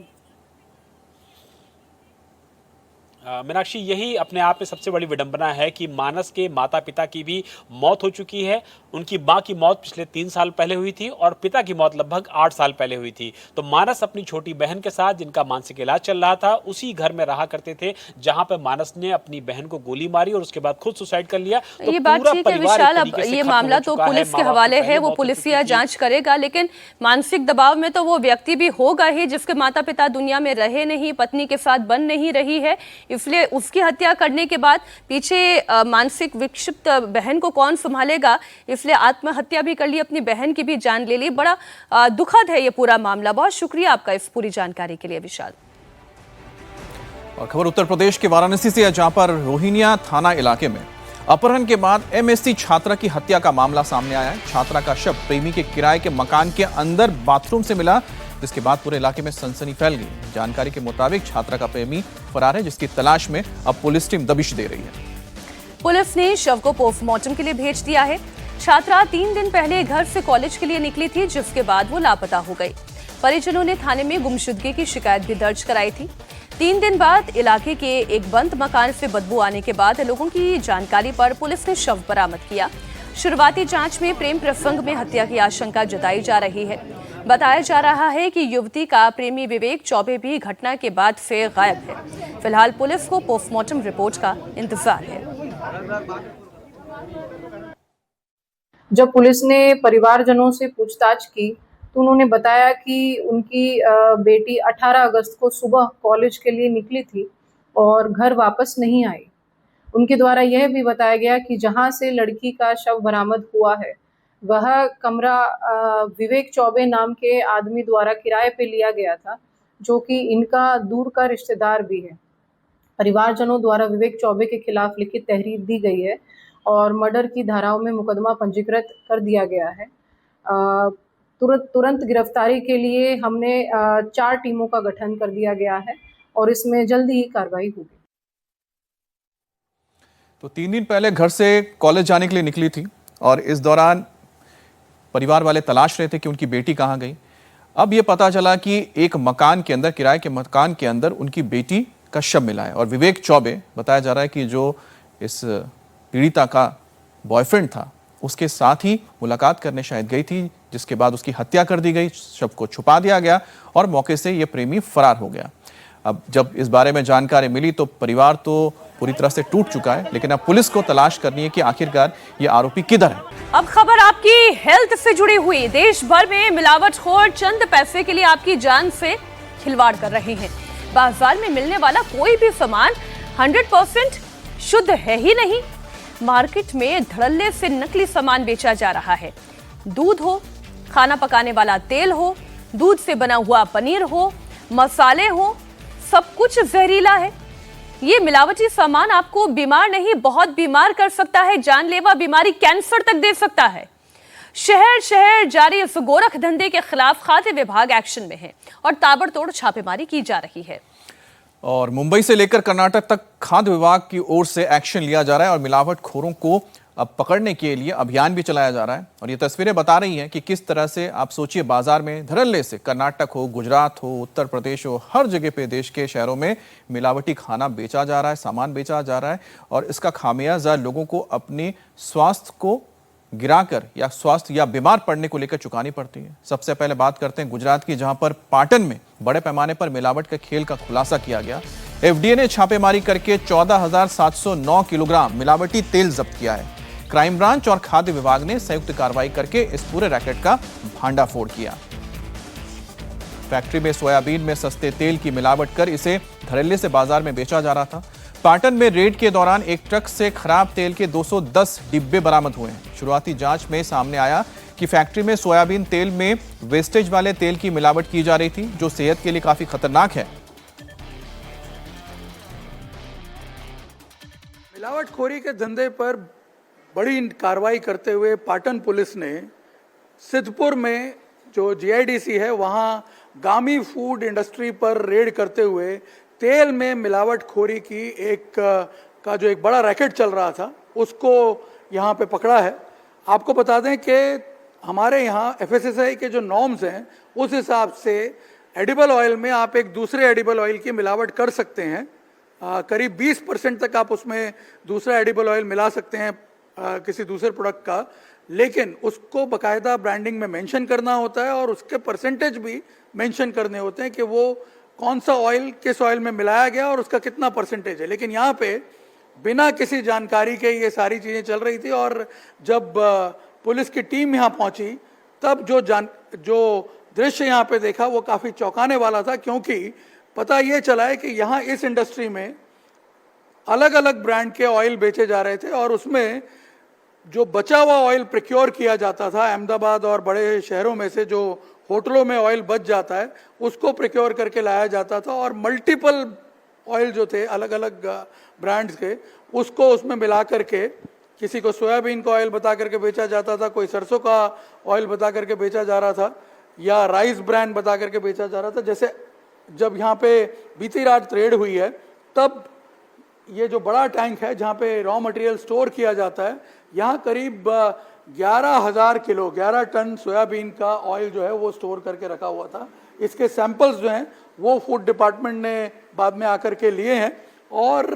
मीनाक्षी, यही अपने आप में सबसे बड़ी विडंबना है कि मानस के माता पिता की भी मौत हो चुकी है। उनकी मां की मौत पिछले 3 साल पहले हुई थी और पिता की मौत लगभग 8 साल पहले हुई थी। तो मानस अपनी छोटी बहन के साथ, जिनका मानसिक इलाज चल रहा था, उसी घर में रहा करते थे जहां पर मानस ने अपनी बहन को गोली मारी और उसके बाद खुद सुसाइड कर लिया। तो ये बात ठीक है विशाल, अब ये मामला तो पुलिस के हवाले है, वो पुलिसिया जांच करेगा। लेकिन मानसिक दबाव में तो वो व्यक्ति भी होगा ही जिसके माता पिता दुनिया में रहे नहीं, पत्नी के साथ बन नहीं रही है, इसलिए उसकी हत्या करने के बाद पीछे मानसिक विक्षिप्त बहन को कौन संभालेगा, इसलिए आत्महत्या भी कर ली, अपनी बहन की भी जान ले ली। बड़ा दुखद है ये पूरा मामला। बहुत शुक्रिया आपका इस पूरी जानकारी के लिए विशाल। और खबर उत्तर प्रदेश के वाराणसी से, जहां पर रोहिनिया थाना इलाके में अपहरण के बाद एमएससी छात्रा की हत्या का मामला सामने आया है। छात्रा का शव प्रेमी के किराए के मकान के अंदर बाथरूम से मिला, जिसके बाद पूरे इलाके में सनसनी फैल गई। जानकारी के मुताबिक छात्रा का प्रेमी फरार है, जिसकी तलाश में अब पुलिस टीम दबिश दे रही है। पुलिस ने शव को पोस्टमार्टम के लिए भेज दिया है। छात्रा 3 दिन पहले घर से कॉलेज के लिए निकली थी, जिसके बाद वो लापता हो गई। परिजनों ने थाने में गुमशुदगी की शिकायत भी दर्ज कराई थी। 3 दिन बाद इलाके के एक बंद मकान से बदबू आने के बाद लोगों की जानकारी पर पुलिस ने शव बरामद किया। शुरुआती जांच में प्रेम प्रसंग में हत्या की आशंका जताई जा रही है। बताया जा रहा है कि युवती का प्रेमी विवेक चौबे भी घटना के बाद से गायब है। फिलहाल पुलिस को पोस्टमार्टम रिपोर्ट का इंतजार है। जब पुलिस ने परिवारजनों से पूछताछ की तो उन्होंने बताया कि उनकी बेटी 18 अगस्त को सुबह कॉलेज के लिए निकली थी और घर वापस नहीं आई। उनके द्वारा यह भी बताया गया कि जहां से लड़की का शव बरामद हुआ है वह कमरा विवेक चौबे नाम के आदमी द्वारा किराए पे लिया गया था, जो कि इनका दूर का रिश्तेदार भी है। परिवारजनों द्वारा विवेक चौबे के खिलाफ लिखित तहरीर दी गई है और मर्डर की धाराओं में मुकदमा पंजीकृत कर दिया गया है। तुरंत गिरफ्तारी के लिए हमने 4 टीमों का गठन कर दिया गया है और इसमें जल्दी ही कार्रवाई होगी। तो 3 दिन पहले घर से कॉलेज जाने के लिए निकली थी और इस दौरान परिवार वाले तलाश रहे थे कि उनकी बेटी कहाँ गई। अब यह पता चला कि एक मकान के अंदर, किराए के मकान के अंदर उनकी बेटी का शव मिला है। और विवेक चौबे बताया जा रहा है कि जो इस पीड़िता का बॉयफ्रेंड था, उसके साथ ही मुलाकात करने शायद गई थी, जिसके बाद उसकी हत्या कर दी गई, शव को छुपा दिया गया और मौके से यह प्रेमी फरार हो गया। अब जब इस बारे में जानकारी मिली तो परिवार तो पूरी तरह से टूट चुका है, लेकिन अब पुलिस को तलाश करनी है कि आखिरकार ये आरोपी किधर है। अब खबर आपकी हेल्थ से जुड़ी हुई। देश भर में मिलावटखोर चंद पैसे के लिए आपकी जान से खिलवाड़ कर रहे हैं। बाजार में मिलने वाला कोई भी सामान 100% शुद्ध है ही नहीं। मार्केट में धड़ल्ले से नकली सामान बेचा जा रहा है। दूध हो, खाना पकाने वाला तेल हो, दूध से बना हुआ पनीर हो, मसाले हो, सब कुछ जहरीला है। ये मिलावटी सामान आपको बीमार नहीं, बहुत बीमार कर सकता है। जानलेवा बीमारी, कैंसर तक दे सकता है। शहर शहर जारी इस गोरख धंधे के खिलाफ खाद्य विभाग एक्शन में है और ताबड़तोड़ छापेमारी की जा रही है। और मुंबई से लेकर कर्नाटक तक खाद्य विभाग की ओर से एक्शन लिया जा रहा है और मिलावटखोरों को अब पकड़ने के लिए अभियान भी चलाया जा रहा है। और ये तस्वीरें बता रही हैं कि किस तरह से, आप सोचिए, बाजार में धड़ल्ले से, कर्नाटक हो, गुजरात हो, उत्तर प्रदेश हो, हर जगह पे देश के शहरों में मिलावटी खाना बेचा जा रहा है, सामान बेचा जा रहा है और इसका खामियाजा लोगों को अपने स्वास्थ्य को गिराकर या स्वास्थ्य या बीमार पड़ने को लेकर चुकानी पड़ती है। सबसे पहले बात करते हैं गुजरात की, जहां पर पाटन में बड़े पैमाने पर मिलावट के खेल का खुलासा किया गया। एफडीए ने छापेमारी करके 14,709 किलोग्राम मिलावटी तेल जब्त किया है। क्राइम ब्रांच और खाद्य विभाग ने संयुक्त कार्रवाई करके इस पूरे रैकेट का भांडाफोड़ किया। फैक्ट्री में सोयाबीन में सस्ते तेल की मिलावट कर इसे धड़ल्ले से बाजार में बेचा जा रहा था। पाटन में रेड के दौरान एक ट्रक से खराब तेल के 210 डिब्बे बरामद हुए हैं। शुरुआती जांच में सामने आया कि फैक्ट्री में सोयाबीन तेल में वेस्टेज वाले तेल की मिलावट की जा रही थी, जो सेहत के लिए काफी खतरनाक है। मिलावटखोरी के धंधे पर बड़ी कार्रवाई करते हुए पाटन पुलिस ने सिद्धपुर में जो जीआईडीसी है वहां गामी फूड इंडस्ट्री पर रेड करते हुए तेल में मिलावटखोरी की एक बड़ा रैकेट चल रहा था, उसको यहाँ पे पकड़ा है। आपको बता दें कि हमारे यहाँ एफएसएसआई के जो नॉर्म्स हैं उस हिसाब से एडिबल ऑयल में आप एक दूसरे एडिबल ऑयल की मिलावट कर सकते हैं। करीब 20% तक आप उसमें दूसरा एडिबल ऑयल मिला सकते हैं किसी दूसरे प्रोडक्ट का, लेकिन उसको बकायदा ब्रांडिंग में मेंशन करना होता है और उसके परसेंटेज भी मेंशन करने होते हैं कि वो कौन सा ऑयल किस ऑयल में मिलाया गया और उसका कितना परसेंटेज है। लेकिन यहाँ पे बिना किसी जानकारी के ये सारी चीज़ें चल रही थी और जब पुलिस की टीम यहाँ पहुँची तब जो दृश्य यहाँ पे देखा वो काफ़ी चौंकाने वाला था, क्योंकि पता ये चला है कि यहाँ इस इंडस्ट्री में अलग अलग ब्रांड के ऑयल बेचे जा रहे थे और उसमें जो बचा हुआ ऑयल प्रिक्योर किया जाता था अहमदाबाद और बड़े शहरों में से, जो होटलों में ऑयल बच जाता है उसको प्रिक्योर करके लाया जाता था और मल्टीपल ऑयल जो थे अलग अलग ब्रांड्स के उसको उसमें मिला करके किसी को सोयाबीन का ऑयल बता करके बेचा जाता था, कोई सरसों का ऑयल बता करके बेचा जा रहा था या राइस ब्रांड बता करके बेचा जा रहा था। जैसे जब यहाँ पे बीती रात रेड हुई है तब ये जो बड़ा टैंक है जहाँ पे रॉ मटेरियल स्टोर किया जाता है, यहाँ करीब 11,000 किलो 11 टन सोयाबीन का ऑयल जो है वो स्टोर करके रखा हुआ था। इसके सैंपल्स जो हैं वो फूड डिपार्टमेंट ने बाद में आकर के लिए हैं और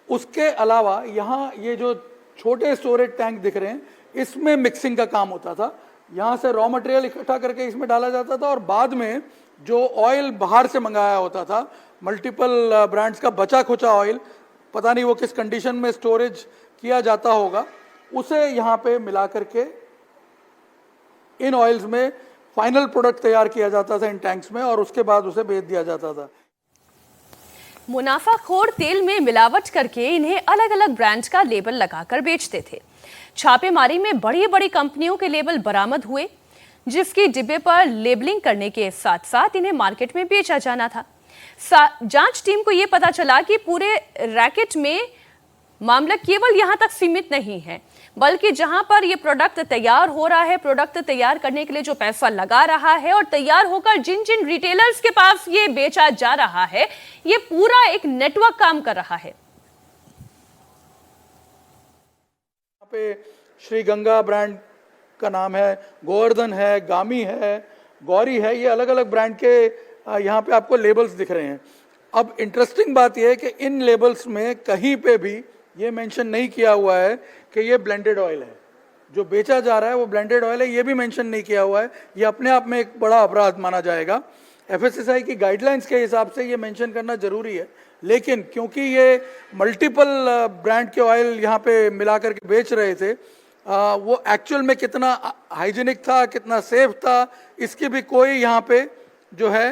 उसके अलावा यहाँ ये जो छोटे स्टोरेज टैंक दिख रहे हैं इसमें मिक्सिंग का काम होता था। यहाँ से रॉ मटेरियल इकट्ठा करके इसमें डाला जाता था और बाद में जो ऑयल बाहर से मंगाया होता था, मल्टीपल ब्रांड्स का बचा खुचा ऑयल, पता नहीं वो किस कंडीशन में स्टोरेज किया जाता होगा, उसे यहाँ पे मिला करके इन ऑयल्स में फाइनल प्रोडक्ट तैयार किया जाता था इन टैंक्स में और उसके बाद उसे बेच दिया जाता था। मुनाफाखोर तेल में मिलावट करके इन्हें अलग अलग ब्रांड का लेबल लगाकर बेचते थे। छापेमारी में बड़ी बड़ी कंपनियों के लेबल बरामद हुए, जिसकी डिब्बे पर लेबलिंग करने के साथ साथ इन्हें मार्केट में बेचा जाना था। जांच टीम को यह पता चला कि पूरे रैकेट में मामला केवल यहां तक सीमित नहीं है, बल्कि जहां पर यह प्रोडक्ट तैयार हो रहा है, प्रोडक्ट तैयार करने के लिए जो पैसा लगा रहा है और तैयार होकर जिन जिन रिटेलर्स के पास ये बेचा जा रहा है, ये पूरा एक नेटवर्क काम कर रहा है। यहाँ पे श्री गंगा ब्रांड का नाम है, गोवर्धन है, गामी है, गौरी है, ये अलग अलग ब्रांड के यहाँ पे आपको लेबल्स दिख रहे हैं। अब इंटरेस्टिंग बात यह है कि इन लेबल्स में कहीं पे भी ये मेंशन नहीं किया हुआ है कि ये ब्लेंडेड ऑयल है। जो बेचा जा रहा है वो ब्लेंडेड ऑयल है, ये भी मेंशन नहीं किया हुआ है। ये अपने आप में एक बड़ा अपराध माना जाएगा। एफएसएसआई की गाइडलाइंस के हिसाब से ये मेंशन करना जरूरी है, लेकिन क्योंकि ये मल्टीपल ब्रांड के ऑयल यहाँ पे मिला करके बेच रहे थे, वो एक्चुअल में कितना हाइजीनिक था, कितना सेफ था, इसकी भी कोई यहाँ पे जो है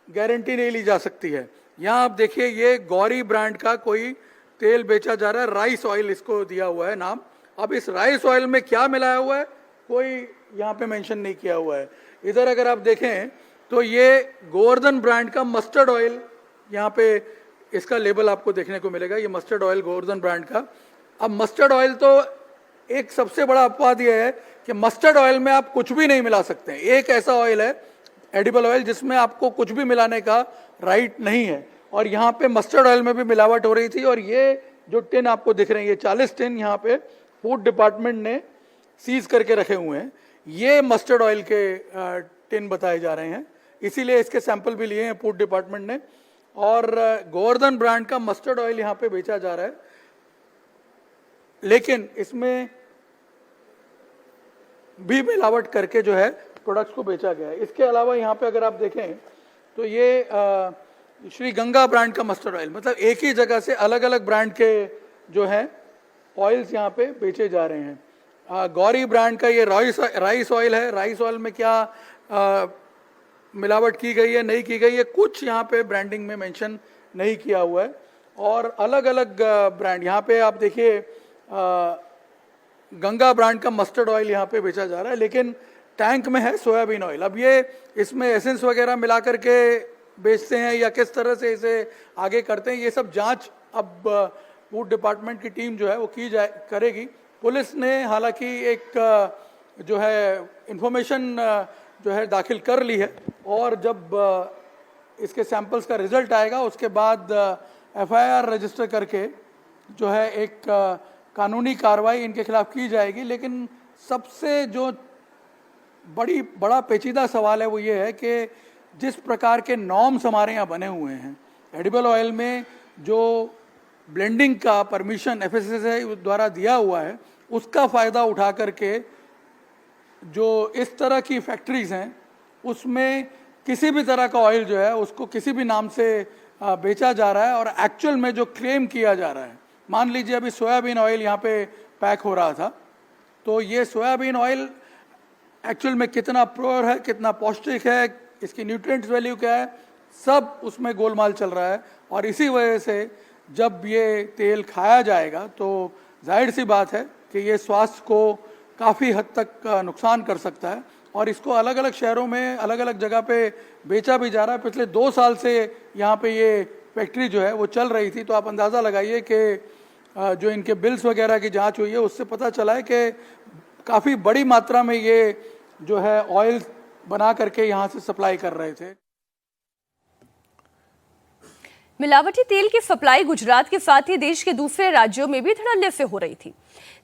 गारंटी नहीं ली जा सकती है। यहाँ आप देखिए, ये गौरी ब्रांड का कोई तेल बेचा जा रहा है, राइस ऑयल इसको दिया हुआ है नाम। अब इस राइस ऑयल में क्या मिलाया हुआ है कोई यहाँ पे मेंशन नहीं किया हुआ है। इधर अगर आप देखें तो ये गोवर्धन ब्रांड का मस्टर्ड ऑयल, यहाँ पे इसका लेबल आपको देखने को मिलेगा, ये मस्टर्ड ऑयल गोवर्धन ब्रांड का। अब मस्टर्ड ऑयल तो एक सबसे बड़ा अपवाद यह है कि मस्टर्ड ऑयल में आप कुछ भी नहीं मिला सकते। एक ऐसा ऑयल है एडिबल ऑयल जिसमें आपको कुछ भी मिलाने का राइट नहीं है, और यहाँ पे मस्टर्ड ऑयल में भी मिलावट हो रही थी। और ये जो टिन आपको दिख रहे हैं, ये 40 टिन यहाँ पे फूड डिपार्टमेंट ने सीज करके रखे हुए हैं। ये मस्टर्ड ऑयल के टिन बताए जा रहे हैं, इसीलिए इसके सैंपल भी लिए हैं फूड डिपार्टमेंट ने। और गोवर्धन ब्रांड का मस्टर्ड ऑयल यहाँ पे बेचा जा रहा है, लेकिन इसमें भी मिलावट करके जो है प्रोडक्ट्स को बेचा गया है। इसके अलावा यहाँ पे अगर आप देखें तो ये श्री गंगा ब्रांड का मस्टर्ड ऑयल, मतलब एक ही जगह से अलग अलग ब्रांड के जो है ऑयल्स यहाँ पे बेचे जा रहे हैं। गौरी ब्रांड का ये राइस ऑयल है। राइस ऑयल में क्या मिलावट की गई है, नहीं की गई है, कुछ यहाँ पे ब्रांडिंग में मेंशन नहीं किया हुआ है। और अलग अलग ब्रांड यहाँ पे आप देखिए, गंगा ब्रांड का मस्टर्ड ऑयल यहाँ पे बेचा जा रहा है, लेकिन टैंक में है सोयाबीन ऑयल। अब ये इसमें एसेंस वगैरह मिला करके बेचते हैं या किस तरह से इसे आगे करते हैं, ये सब जांच अब फूड डिपार्टमेंट की टीम जो है वो करेगी। पुलिस ने हालांकि एक जो है इंफॉर्मेशन जो है दाखिल कर ली है, और जब इसके सैंपल्स का रिजल्ट आएगा उसके बाद एफआईआर रजिस्टर करके जो है एक कानूनी कार्रवाई इनके खिलाफ की जाएगी। लेकिन सबसे जो बड़ा पेचीदा सवाल है वो ये है कि जिस प्रकार के नॉर्म्स हमारे यहाँ बने हुए हैं, एडिबल ऑयल में जो ब्लेंडिंग का परमिशन एफएसएसआई द्वारा दिया हुआ है, उसका फ़ायदा उठा करके जो इस तरह की फैक्ट्रीज़ हैं उसमें किसी भी तरह का ऑयल जो है उसको किसी भी नाम से बेचा जा रहा है। और एक्चुअल में जो क्लेम किया जा रहा है, मान लीजिए अभी सोयाबीन ऑयल यहाँ पे पैक हो रहा था, तो ये सोयाबीन ऑयल एक्चुअल में कितना प्योर है, कितना पौष्टिक है, इसकी न्यूट्रिएंट्स वैल्यू क्या है, सब उसमें गोलमाल चल रहा है। और इसी वजह से जब ये तेल खाया जाएगा तो जाहिर सी बात है कि ये स्वास्थ्य को काफ़ी हद तक नुकसान कर सकता है। और इसको अलग अलग शहरों में अलग अलग जगह पे बेचा भी जा रहा है। पिछले 2 साल से यहाँ पे ये फैक्ट्री जो है वो चल रही थी, तो आप अंदाज़ा लगाइए कि जो इनके बिल्स वगैरह की जांच हुई है उससे पता चला है कि काफ़ी बड़ी मात्रा में ये जो है ऑयल बना करके यहाँ से सप्लाई कर रहे थे। मिलावटी तेल की सप्लाई गुजरात के साथ ही देश के दूसरे राज्यों में भी धड़ल्ले से हो रही थी।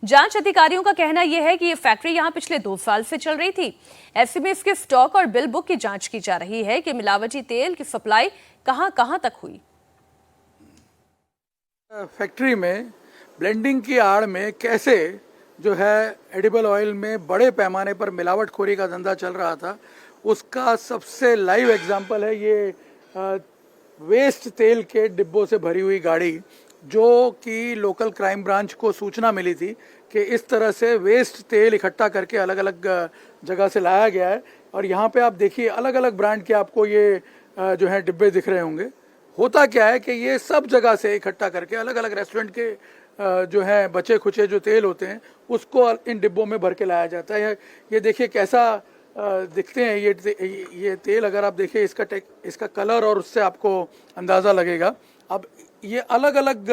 जांच अधिकारियों का कहना यह है कि ये फैक्ट्री यहां पिछले 2 साल से चल रही थी। ऐसे में इसके स्टॉक और बिल बुक की जांच की जा रही है कि मिलावटी तेल की सप्लाई कहां तक हुई। फैक्ट्री में ब्लेंडिंग की आड़ में कैसे जो है एडिबल ऑयल में बड़े पैमाने पर मिलावटखोरी का धंधा चल रहा था, उसका सबसे लाइव एग्जाम्पल है ये वेस्ट तेल के डिब्बों से भरी हुई गाड़ी, जो कि लोकल क्राइम ब्रांच को सूचना मिली थी कि इस तरह से वेस्ट तेल इकट्ठा करके अलग अलग जगह से लाया गया है। और यहाँ पे आप देखिए अलग अलग ब्रांड के आपको ये जो है डिब्बे दिख रहे होंगे। होता क्या है कि ये सब जगह से इकट्ठा करके अलग अलग रेस्टोरेंट के जो है बचे खुचे जो तेल होते हैं उसको इन डिब्बों में भर के लाया जाता है। ये देखिए कैसा दिखते हैं ये तेल। अगर आप देखिए इसका कलर और उससे आपको अंदाज़ा लगेगा। अब ये अलग अलग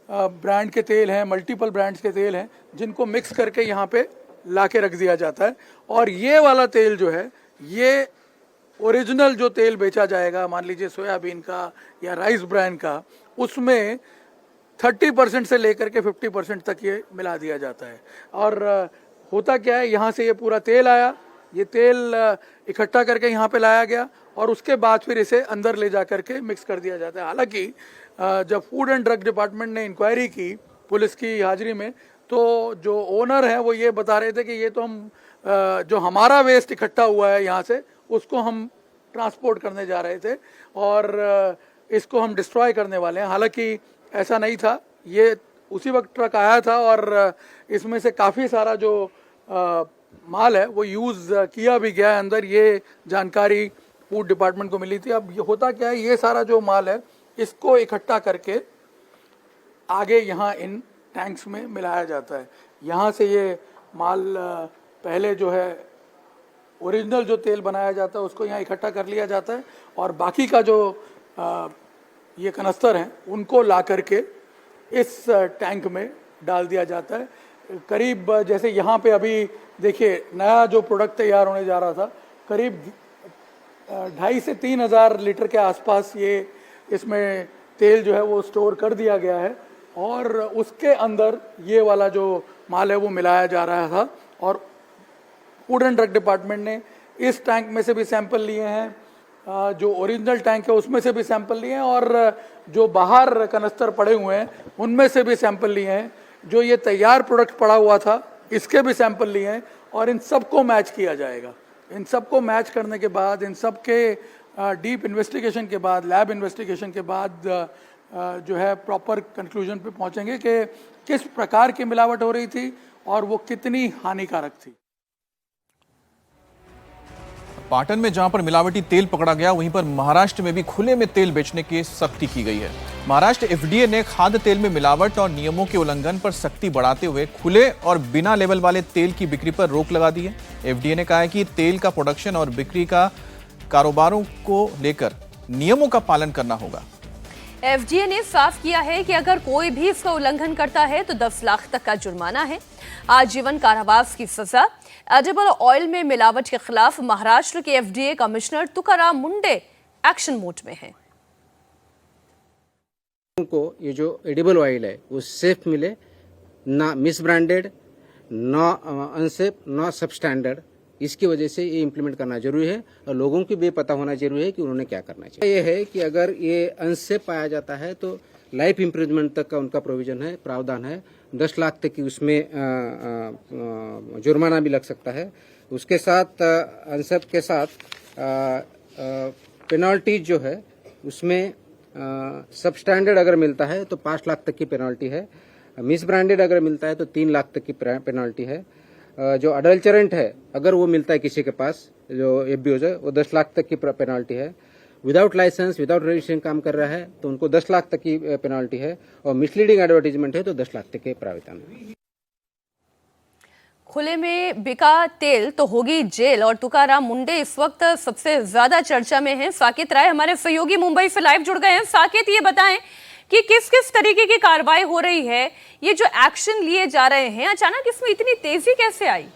ब्रांड के तेल हैं, मल्टीपल ब्रांड्स के तेल हैं, जिनको मिक्स करके यहाँ पे ला के रख दिया जाता है। और ये वाला तेल जो है, ये ओरिजिनल जो तेल बेचा जाएगा, मान लीजिए सोयाबीन का या राइस ब्रांड का, उसमें 30% से लेकर के 50% तक ये मिला दिया जाता है। और होता क्या है, यहाँ से ये पूरा तेल आया, ये तेल इकट्ठा करके यहाँ पे लाया गया और उसके बाद फिर इसे अंदर ले जा करके मिक्स कर दिया जाता है। हालांकि जब फूड एंड ड्रग डिपार्टमेंट ने इंक्वायरी की पुलिस की हाजिरी में, तो जो ओनर है वो ये बता रहे थे कि ये तो हम जो हमारा वेस्ट इकट्ठा हुआ है यहाँ से उसको हम ट्रांसपोर्ट करने जा रहे थे और इसको हम डिस्ट्रॉय करने वाले हैं। हालांकि ऐसा नहीं था, ये उसी वक्त ट्रक आया था और इसमें से काफ़ी सारा जो माल है वो यूज़ किया भी गया है अंदर, ये जानकारी फूड डिपार्टमेंट को मिली थी। अब ये होता क्या है, ये सारा जो माल है इसको इकट्ठा करके आगे यहाँ इन टैंक्स में मिलाया जाता है। यहाँ से ये माल पहले जो है ओरिजिनल जो तेल बनाया जाता है उसको यहाँ इकट्ठा कर लिया जाता है और बाकी का जो ये कनस्तर हैं उनको ला करके इस टैंक में डाल दिया जाता है। करीब जैसे यहाँ पे अभी देखिए नया जो प्रोडक्ट तैयार होने जा रहा था, करीब 2,500 से 3,000 लीटर के आसपास ये इसमें तेल जो है वो स्टोर कर दिया गया है और उसके अंदर ये वाला जो माल है वो मिलाया जा रहा था। और फूड एंड ड्रग डिपार्टमेंट ने इस टैंक में से भी सैंपल लिए हैं, जो ओरिजिनल टैंक है उसमें से भी सैंपल लिए हैं और जो बाहर कनस्तर पड़े हुए हैं उनमें से भी सैंपल लिए हैं। जो ये तैयार प्रोडक्ट पड़ा हुआ था इसके भी सैंपल लिए हैं और इन सबको मैच किया जाएगा। इन सबको मैच करने के बाद, इन सब के डीप इन्वेस्टिगेशन के बाद, लैब इन्वेस्टिगेशन के बाद जो है प्रॉपर कंक्लूजन पे पहुंचेंगे कि किस प्रकार की मिलावट हो रही थी और वो कितनी हानिकारक थी। पाटन में जहां पर मिलावटी तेल पकड़ा गया, वहीं पर महाराष्ट्र में भी खुले में तेल बेचने की सख्ती की गई है। महाराष्ट्र एफडीए ने खाद्य तेल में मिलावट और नियमों के उल्लंघन पर सख्ती बढ़ाते हुए खुले और बिना लेबल वाले तेल की बिक्री पर रोक लगा दी है। एफडीए ने कहा है कि तेल का प्रोडक्शन और बिक्री का कारोबारों को लेकर नियमों का पालन करना होगा। एफडीए ने साफ किया है कि अगर कोई भी इसका उल्लंघन करता है तो 10 लाख तक का जुर्माना है, आजीवन कारावास की सजा। एडिबल ऑयल में मिलावट के खिलाफ महाराष्ट्र के एफडीए कमिश्नर तुकाराम मुंडे एक्शन मोड में हैं। को ये जो एडिबल ऑयल है वो सेफ मिले, ना मिस ब्रांडेड, ना अनसेफ, ना सबस्टैंडर्ड। इसकी वजह से ये इम्प्लीमेंट करना जरूरी है और लोगों को भी पता होना जरूरी है कि उन्होंने क्या करना चाहिए। ये है कि अगर ये अनसेफ पाया जाता है तो लाइफ इम्प्रिजमेंट तक का उनका प्रोविजन है, प्रावधान है। 10 लाख तक की उसमें जुर्माना भी लग सकता है। उसके साथ अनसेफ के साथ पेनल्टी जो है उसमें सबस्टैंडर्ड अगर मिलता है तो 5 लाख तक की पेनल्टी है, मिस ब्रांडेड अगर मिलता है तो 3 लाख तक की पेनल्टी है। जो अडल्चरेंट है अगर वो मिलता है किसी के पास जो एफबीओ है वो 10 लाख तक की पेनल्टी है। विदाउट लाइसेंस, विदाउट रजिस्ट्रेशन काम कर रहा है तो उनको 10 लाख तक की पेनल्टी है और मिसलीडिंग एडवर्टीजमेंट है तो 10 लाख तक के प्रावधान है। खुले में बिका तेल तो होगी जेल और तुकाराम मुंडे इस वक्त सबसे ज्यादा चर्चा में हैं। साकेत राय हमारे सहयोगी मुंबई से लाइव जुड़ गए हैं। साकेत, ये बताएं कि किस किस तरीके की कार्रवाई हो रही है, ये जो एक्शन लिए जा रहे हैं अचानक इसमें इतनी तेजी कैसे आई?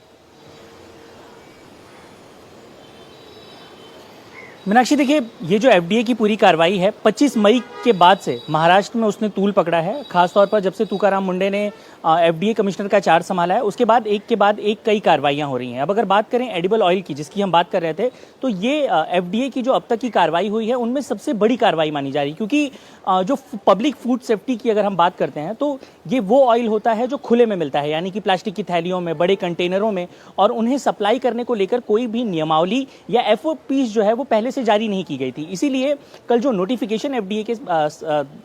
मीनाक्षी, देखिए ये जो एफडीए की पूरी कार्रवाई है 25 मई के बाद से महाराष्ट्र में उसने तूल पकड़ा है। खासतौर पर जब से तुकाराम मुंडे ने एफडीए कमिश्नर का चार्ज संभाला है उसके बाद एक के बाद एक कई कार्रवाइयां हो रही हैं। अब अगर बात करें एडिबल ऑयल की, जिसकी हम बात कर रहे थे, तो ये एफडीए की जो अब तक की कार्रवाई हुई है उनमें सबसे बड़ी कार्रवाई मानी जा रही है, क्योंकि जो पब्लिक फूड सेफ्टी की अगर हम बात करते हैं तो ये वो ऑयल होता है जो खुले में मिलता है, यानी कि प्लास्टिक की थैलियों में, बड़े कंटेनरों में, और उन्हें सप्लाई करने को लेकर कोई भी नियमावली या एफओपीज जो है वो पहले से जारी नहीं की गई थी। इसीलिए कल जो नोटिफिकेशन एफडीए के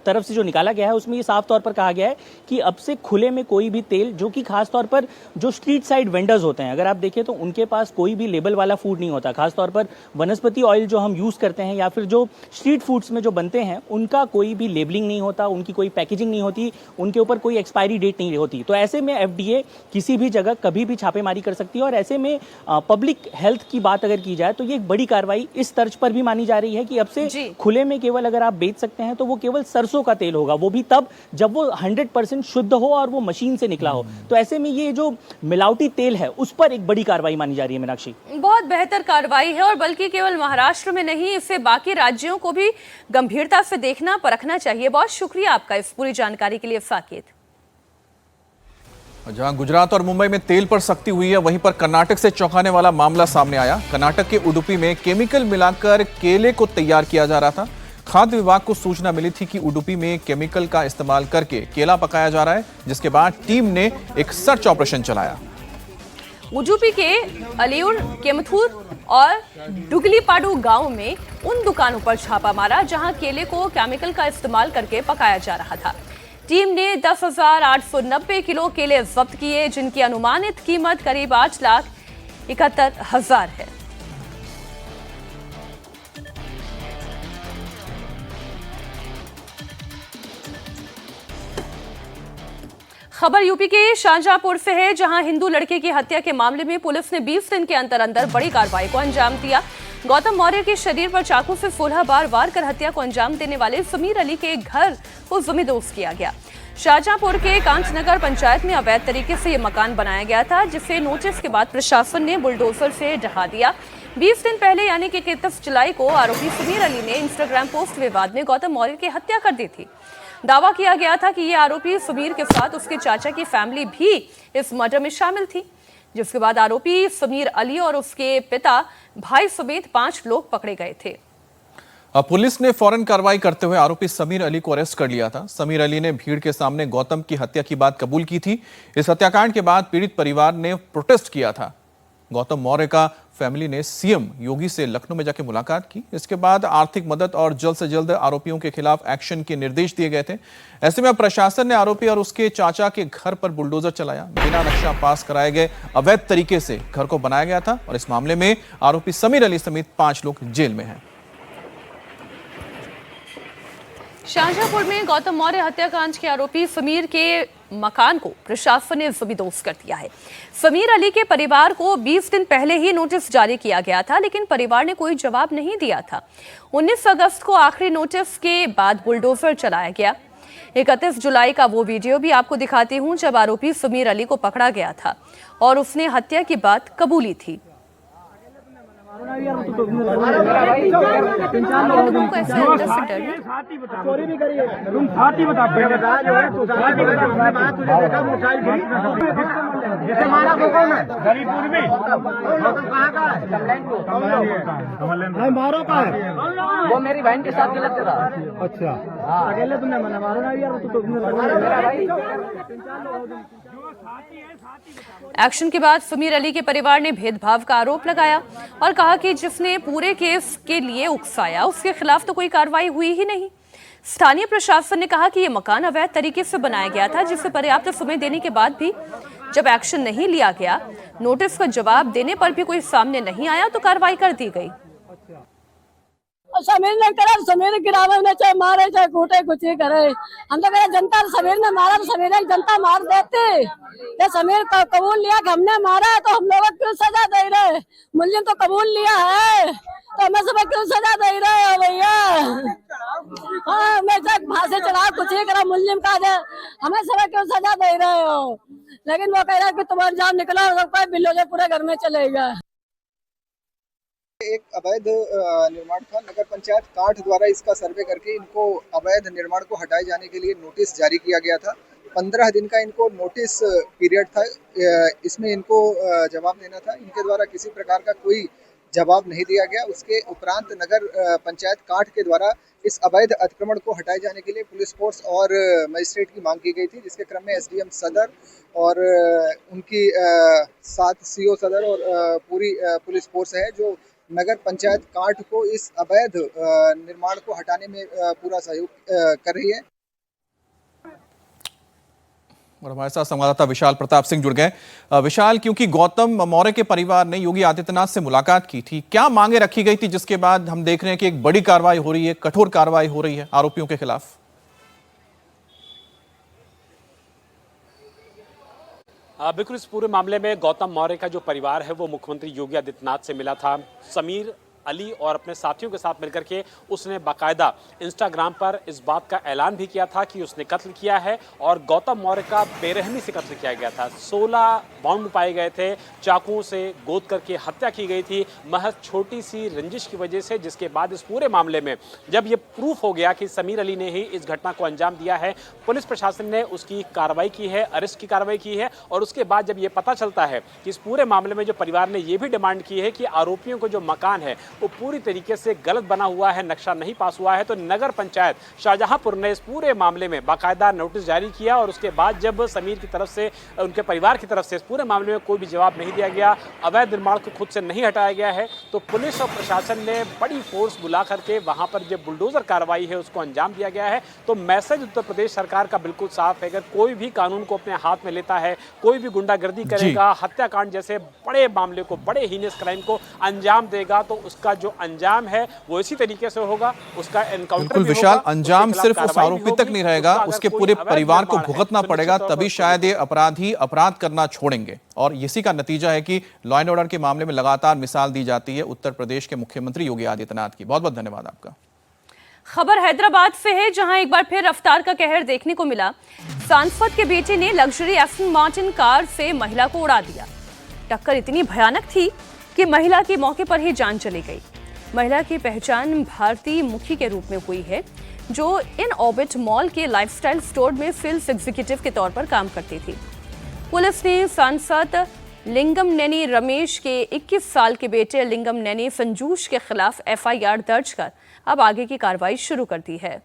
तरफ से जो निकाला गया है उसमें ये साफ तौर पर कहा गया है कि अब से खुले में कोई भी तेल, जो कि खास तौर पर जो स्ट्रीट साइड वेंडर्स होते हैं, अगर आप देखें तो उनके पास कोई भी लेबल वाला फूड नहीं होता। खासतौर पर वनस्पति ऑयल जो हम यूज करते हैं या फिर जो स्ट्रीट फूड्स में जो बनते हैं उनका कोई भी लेबलिंग नहीं होता, उनकी कोई पैकेजिंग नहीं होती, उनके ऊपर कोई एक्सपायरी डेट नहीं होती। तो ऐसे में एफडीए किसी भी जगह कभी भी छापेमारी कर सकती है और ऐसे में पब्लिक हेल्थ की बात अगर की जाए तो ये एक बड़ी कार्रवाई इस तर्ज पर भी मानी जा रही है कि अब से खुले में केवल अगर आप बेच सकते हैं तो वो केवल सरसों का तेल होगा, वो भी तब जब वो 100% शुद्ध हो और वो मशीन से निकला हो। तो ऐसे में ये जो मिलावटी तेल है उस पर एक बड़ी कार्रवाई मानी जा रही है। मीनाक्षी, बहुत बेहतर कार्रवाई है और बल्कि केवल महाराष्ट्र में नहीं, इसे बाकी राज्यों को भी गंभीरता से देखना परखना चाहिए। बहुत शुक्रिया आपका इस पूरी जानकारी के लिए साकेत। जहां गुजरात और मुंबई में तेल पर सख्ती हुई है, वहीं पर कर्नाटक से चौंकाने वाला मामला सामने आया। कर्नाटक के उडुपी में केमिकल मिलाकर केले को तैयार किया जा रहा था। खाद्य विभाग को सूचना मिली थी कि उडुपी में केमिकल का इस्तेमाल करके केला पकाया जा रहा है, जिसके बाद टीम ने एक सर्च ऑपरेशन चलाया। उडुपी के अलियूर, केमथूर और डुगलीपाडू गांव में उन दुकानों पर छापा मारा जहां केले को केमिकल का इस्तेमाल करके पकाया जा रहा था। टीम ने 10,890 किलो केले जब्त किए, जिनकी अनुमानित कीमत करीब 8,71,000 है। खबर यूपी के शाहजहांपुर से है, जहां हिंदू लड़के की हत्या के मामले में पुलिस ने 20 दिन के अंदर अंदर बड़ी कार्रवाई को अंजाम दिया। गौतम मौर्य के शरीर पर चाकू से 16 बार वार कर हत्या को अंजाम देने वाले समीर अली के घर को जमींदोज किया गया। शाहजहांपुर के कांचनगर पंचायत में अवैध तरीके से यह मकान बनाया गया था, जिसे नोटिस के बाद प्रशासन ने बुलडोजर से ढहा दिया। 20 दिन पहले यानी कि 31 जुलाई को आरोपी समीर अली ने इंस्टाग्राम पोस्ट विवाद में गौतम मौर्य की हत्या कर दी थी। दावा किया गया था कि ये आरोपी समीर के साथ उसके चाचा की फैमिली भी इस मर्डर में शामिल थी, जिसके बाद आरोपी समीर अली और उसके पिता, भाई समेत 5 लोग पकड़े गए थे। पुलिस ने फौरन कार्रवाई करते हुए आरोपी समीर अली को अरेस्ट कर लिया था। समीर अली ने भीड़ के सामने गौतम की हत्या की बात कबूल की थी। इस हत्याकांड के बाद पीड़ित परिवार ने प्रोटेस्ट किया था। गौतम मौर्य का फैमिली ने सीएम योगी से लखनऊ में जाकर मुलाकात की। इसके बाद आर्थिक मदद और जल्द से जल्द आरोपियों के खिलाफ एक्शन के निर्देश दिए गए थे। ऐसे में प्रशासन ने आरोपी और उसके चाचा के घर पर बुलडोजर चलाया। बिना नक्शा पास कराए गए अवैध तरीके से घर को बनाया गया था और इस मामले में आरोपी समीर अली समेत 5 लोग जेल में हैं। शाहजहांपुर में गौतम मौर्य हत्याकांड के आरोपी समीर के मकान को प्रशासन ने जमींदोज कर दिया है। समीर अली के परिवार को 20 दिन पहले ही नोटिस जारी किया गया था, लेकिन परिवार ने कोई जवाब नहीं दिया था। 19 अगस्त को आखिरी नोटिस के बाद बुलडोजर चलाया गया। 31 जुलाई का वो वीडियो भी आपको दिखाती हूं, जब आरोपी समीर अली को पकड़ा गया था और उसने हत्या की बात कबूली थी। वो मेरी बहन के साथ गलत था। अच्छा, अकेले तुमने मना मारो ना यार, एक्शन के बाद समीर अली के परिवार ने भेदभाव का आरोप लगाया और कहा कि जिसने पूरे केस के लिए उकसाया उसके खिलाफ तो कोई कार्रवाई हुई ही नहीं। स्थानीय प्रशासन ने कहा कि यह मकान अवैध तरीके से बनाया गया था, जिसे पर्याप्त समय देने के बाद भी जब एक्शन नहीं लिया गया, नोटिस का जवाब देने पर भी कोई सामने नहीं आया तो कार्रवाई कर दी गई। समीर ने करा, समीर गिरावे ने, चाहे मारे चाहे कूटे कुछ ही करे। हम तो कहे जनता, समीर ने मारा तो समीर ने जनता मार देते। ये समीर कबूल लिया कि हमने मारा, तो हम लोग क्यों सजा दे रहे? मुल्जिम तो कबूल लिया है, तो हमें सब क्यों सजा दे रहे हो भैया? हाँ, मैं फांसी चढ़ा कुछ ही करा, मुल्जिम का हमें सब क्यों सजा दे रहे हो? लेकिन वो कह रहा है कि तुम्हारा जान निकला, बिल्लो पूरे घर में चलेगा। एक अवैध निर्माण था। नगर पंचायत काठ द्वारा इसका सर्वे करके इनको अवैध निर्माण को हटाए जाने के लिए नोटिस जारी किया गया था। 15 दिन का इनको नोटिस पीरियड था। इसमें इनको जवाब देना था। इनके द्वारा किसी प्रकार का कोई जवाब नहीं दिया गया। उसके उपरांत नगर पंचायत काठ के द्वारा इस अवैध अतिक्रमण को हटाए जाने के लिए पुलिस फोर्स और मजिस्ट्रेट की मांग की गई थी, जिसके क्रम में एसडीएम सदर और उनकी साथ सीओ सदर और पूरी पुलिस फोर्स है जो नगर पंचायत काठ को इस अवैध निर्माण को हटाने में पूरा सहयोग कर रही है। और हमारे साथ संवाददाता विशाल प्रताप सिंह जुड़ गए। विशाल, क्योंकि गौतम मौर्य के परिवार ने योगी आदित्यनाथ से मुलाकात की थी, क्या मांगे रखी गई थी, जिसके बाद हम देख रहे हैं कि एक बड़ी कार्रवाई हो रही है, कठोर कार्रवाई हो रही है आरोपियों के खिलाफ? बिल्कुल, इस पूरे मामले में गौतम मौर्य का जो परिवार है वो मुख्यमंत्री योगी आदित्यनाथ से मिला था। समीर अली और अपने साथियों के साथ मिलकर के उसने बाकायदा इंस्टाग्राम पर इस बात का ऐलान भी किया था कि उसने कत्ल किया है और गौतम मौर्य का बेरहमी से कत्ल किया गया था। 16 बाउंड पाए गए थे, चाकुओं से गोद करके हत्या की गई थी महज छोटी सी रंजिश की वजह से, जिसके बाद इस पूरे मामले में जब ये प्रूफ हो गया कि समीर अली ने ही इस घटना को अंजाम दिया है, पुलिस प्रशासन ने उसकी कार्रवाई की है, अरेस्ट की कार्रवाई की है। और उसके बाद जब ये पता चलता है कि इस पूरे मामले में जो परिवार ने ये भी डिमांड की है कि आरोपियों को जो मकान है वो पूरी तरीके से गलत बना हुआ है, नक्शा नहीं पास हुआ है। तो नगर पंचायत शाहजहांपुर ने इस पूरे मामले में बाकायदा नोटिस जारी किया और उसके बाद जब समीर की तरफ से, उनके परिवार की तरफ से इस पूरे मामले में कोई भी जवाब नहीं दिया गया, अवैध निर्माण को खुद से नहीं हटाया गया है, तो पुलिस और प्रशासन ने बड़ी फोर्स बुला करके वहां पर जब बुलडोजर कार्रवाई है उसको अंजाम दिया गया है। तो मैसेज उत्तर प्रदेश सरकार का बिल्कुल साफ है, अगर कोई भी कानून को अपने हाथ में लेता है, कोई भी गुंडागर्दी करेगा, हत्याकांड जैसे बड़े मामले को, बड़े हीनस क्राइम को अंजाम देगा, तो उसका जो अंजाम है वो इसी तरीके से होगा, उसका एनकाउंटर भी विशाल, होगा, अंजाम उसके सिर्फ खिलाफ उस कार्रवाई आरोपी भी तक होगी। नहीं रहेगा, उसका अगर उसके कोई पूरे अवैध परिवार को निर्माण है, भुगतना पड़ेगा, सुनिश्चित तौर तभी पर शायद ये अपराधी अपराध करना छोड़ेंगे। और इसी का नतीजा है कि लॉ एंड ऑर्डर के मामले में लगातार मिसाल दी जाती है उत्तर प्रदेश के मुख्यमंत्री योगी आदित्यनाथ की। बहुत बहुत धन्यवाद आपका। खबर हैदराबाद से है, जहां एक बार फिर रफ्तार का कहर देखने को मिला। सांसद के बेटे ने लग्जरी एस्टन मार्टिन कार से महिला को उड़ा दिया। टक्कर इतनी भयानक थी कि महिला की मौके पर ही जान चली गई। महिला की पहचान भारती मुखी के रूप में हुई है, जो इन ऑर्बिट मॉल के लाइफस्टाइल स्टोर में सेल्स एग्जीक्यूटिव के तौर पर काम करती थी। पुलिस ने सांसद लिंगम नैनी रमेश के 21 साल के बेटे लिंगम नैनी संजूश के खिलाफ FIR दर्ज कर अब आगे की कार्रवाई शुरू कर दी है।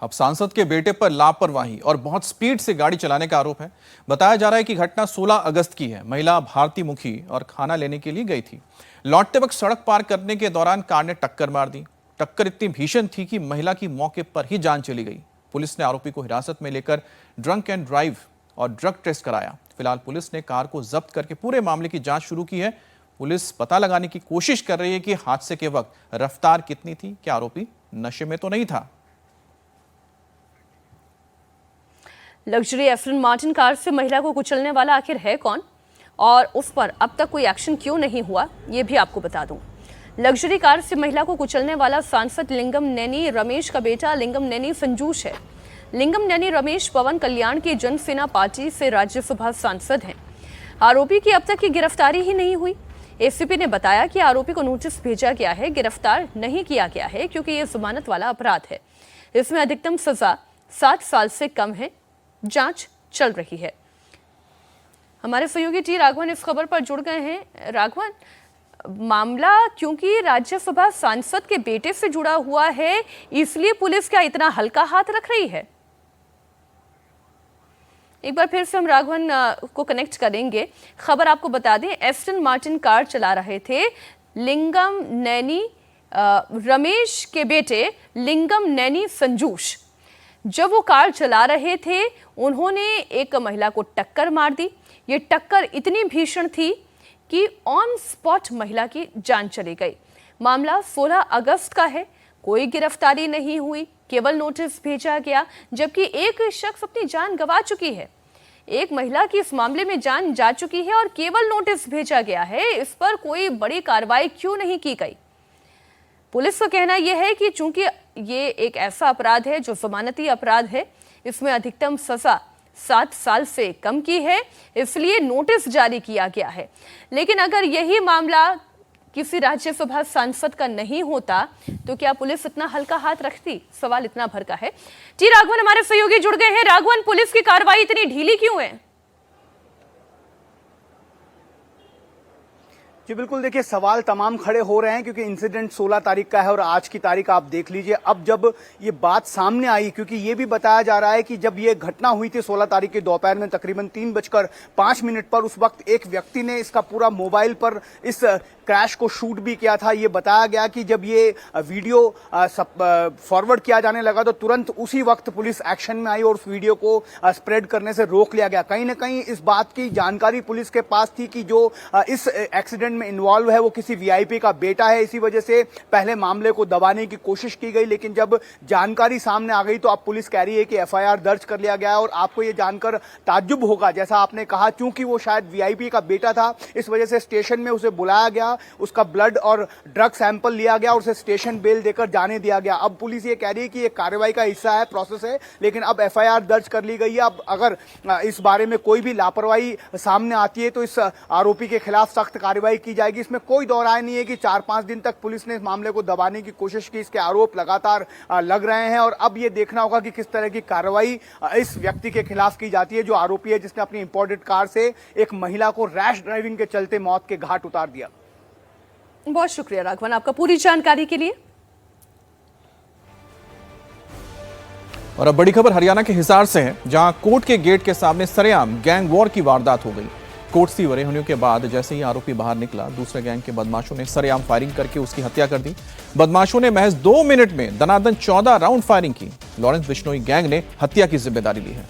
अब सांसद के बेटे पर लापरवाही और बहुत स्पीड से गाड़ी चलाने का आरोप है। बताया जा रहा है कि घटना 16 अगस्त की है। महिला भारती मुखी और खाना लेने के लिए गई थी। लौटते वक्त सड़क पार करने के दौरान कार ने टक्कर मार दी। टक्कर इतनी भीषण थी कि महिला की मौके पर ही जान चली गई। पुलिस ने आरोपी को हिरासत में लेकर ड्रंक एंड ड्राइव और ड्रग टेस्ट कराया। फिलहाल पुलिस ने कार को जब्त करके पूरे मामले की जांच शुरू की है। पुलिस पता लगाने की कोशिश कर रही है कि हादसे के वक्त रफ्तार कितनी थी, क्या आरोपी नशे में तो नहीं था। लग्जरी एस्टन मार्टिन कार से महिला को कुचलने वाला आखिर है कौन और उस पर अब तक कोई एक्शन क्यों नहीं हुआ, ये भी आपको बता दूं। लग्जरी कार से महिला को कुचलने वाला सांसद लिंगम नैनी रमेश का बेटा लिंगम नैनी संजूश है। लिंगम नैनी रमेश पवन कल्याण की जनसेना पार्टी से राज्यसभा सांसद हैं। आरोपी की अब तक की गिरफ्तारी ही नहीं हुई। एसीपी ने बताया कि आरोपी को नोटिस भेजा गया है, गिरफ्तार नहीं किया गया है क्योंकि ये जमानत वाला अपराध है। इसमें अधिकतम सजा 7 साल से कम है। जांच चल रही है। हमारे सहयोगी टी राघवन इस खबर पर जुड़ गए हैं। राघवन, मामला क्योंकि राज्यसभा सांसद के बेटे से जुड़ा हुआ है, इसलिए पुलिस क्या इतना हल्का हाथ रख रही है? एक बार फिर से हम राघवन को कनेक्ट करेंगे। खबर आपको बता दें, एस्टन मार्टिन कार चला रहे थे लिंगम नैनी रमेश के बेटे लिंगम नैनी संजूश। जब वो कार चला रहे थे, उन्होंने एक महिला को टक्कर मार दी। ये टक्कर इतनी भीषण थी कि ऑन स्पॉट महिला की जान चली गई। मामला 16 अगस्त का है। कोई गिरफ्तारी नहीं हुई, केवल नोटिस भेजा गया, जबकि एक शख्स अपनी जान गंवा चुकी है। एक महिला की इस मामले में जान जा चुकी है और केवल नोटिस भेजा गया है। इस पर कोई बड़ी कार्रवाई क्यों नहीं की गई? पुलिस का कहना यह है कि चूंकि ये एक ऐसा अपराध है जो जमानती अपराध है, इसमें अधिकतम सजा 7 साल से कम की है, इसलिए नोटिस जारी किया गया है। लेकिन अगर यही मामला किसी राज्यसभा सांसद का नहीं होता तो क्या पुलिस इतना हल्का हाथ रखती? सवाल इतना भर का है। टी राघवन हमारे सहयोगी जुड़ गए हैं। राघवन, पुलिस की कार्रवाई इतनी ढीली क्यों है? जी बिल्कुल, देखिए सवाल तमाम खड़े हो रहे हैं क्योंकि इंसिडेंट 16 तारीख का है और आज की तारीख आप देख लीजिए। अब जब ये बात सामने आई, क्योंकि ये भी बताया जा रहा है कि जब ये घटना हुई थी 16 तारीख के दोपहर में तकरीबन 3:05 पर, उस वक्त एक व्यक्ति ने इसका पूरा मोबाइल पर इस क्रैश को शूट भी किया था। ये बताया गया कि जब ये वीडियो फॉरवर्ड किया जाने लगा तो तुरंत उसी वक्त पुलिस एक्शन में आई और उस वीडियो को स्प्रेड करने से रोक लिया गया। कहीं ना कहीं इस बात की जानकारी पुलिस के पास थी कि जो इस एक्सीडेंट में इन्वॉल्व है वो किसी वीआईपी का बेटा है। इसी वजह से पहले मामले को दबाने की कोशिश की गई, लेकिन जब जानकारी सामने आ गई तो अब पुलिस कह रही है कि एफआईआर दर्ज कर लिया गया है। और आपको ये जानकर ताज्जुब होगा, जैसा आपने कहा, चूंकि वो शायद वीआईपी का बेटा था, इस वजह से स्टेशन में उसे बुलाया गया, उसका ब्लड और ड्रग सैंपल लिया गया और उसे स्टेशन बेल देकर जाने दिया गया। अब पुलिस ये कह रही है कि ये कार्रवाई का हिस्सा है, प्रोसेस है, लेकिन अब एफआईआर दर्ज कर ली गई है। अब अगर इस बारे में कोई भी लापरवाही सामने आती है तो इस आरोपी के खिलाफ सख्त कार्रवाई की जाएगी। इसमें कोई दो राय नहीं है कि 4-5 दिन तक पुलिस ने इस मामले को दबाने की कोशिश की, इसके आरोप लगातार लग रहे हैं और अब ये देखना होगा कि किस तरह की कार्रवाई इस व्यक्ति के खिलाफ की जाती है जो आरोपी है जिसने अपनी इंपोर्टेड कार से एक महिला को रैश ड्राइविंग के चलते मौत के घाट उतार दिया। बहुत शुक्रिया राघवन आपका पूरी जानकारी के लिए। और अब बड़ी खबर हरियाणा के हिसार से है, जहां कोर्ट के गेट के सामने सरेआम गैंग वॉर की वारदात हो गई। कोर्ट से बरी होने के बाद जैसे ही आरोपी बाहर निकला, दूसरे गैंग के बदमाशों ने सरेआम फायरिंग करके उसकी हत्या कर दी। बदमाशों ने महज 2 मिनट में दनादन 14 राउंड फायरिंग की। लॉरेंस बिश्नोई गैंग ने हत्या की जिम्मेदारी ली है।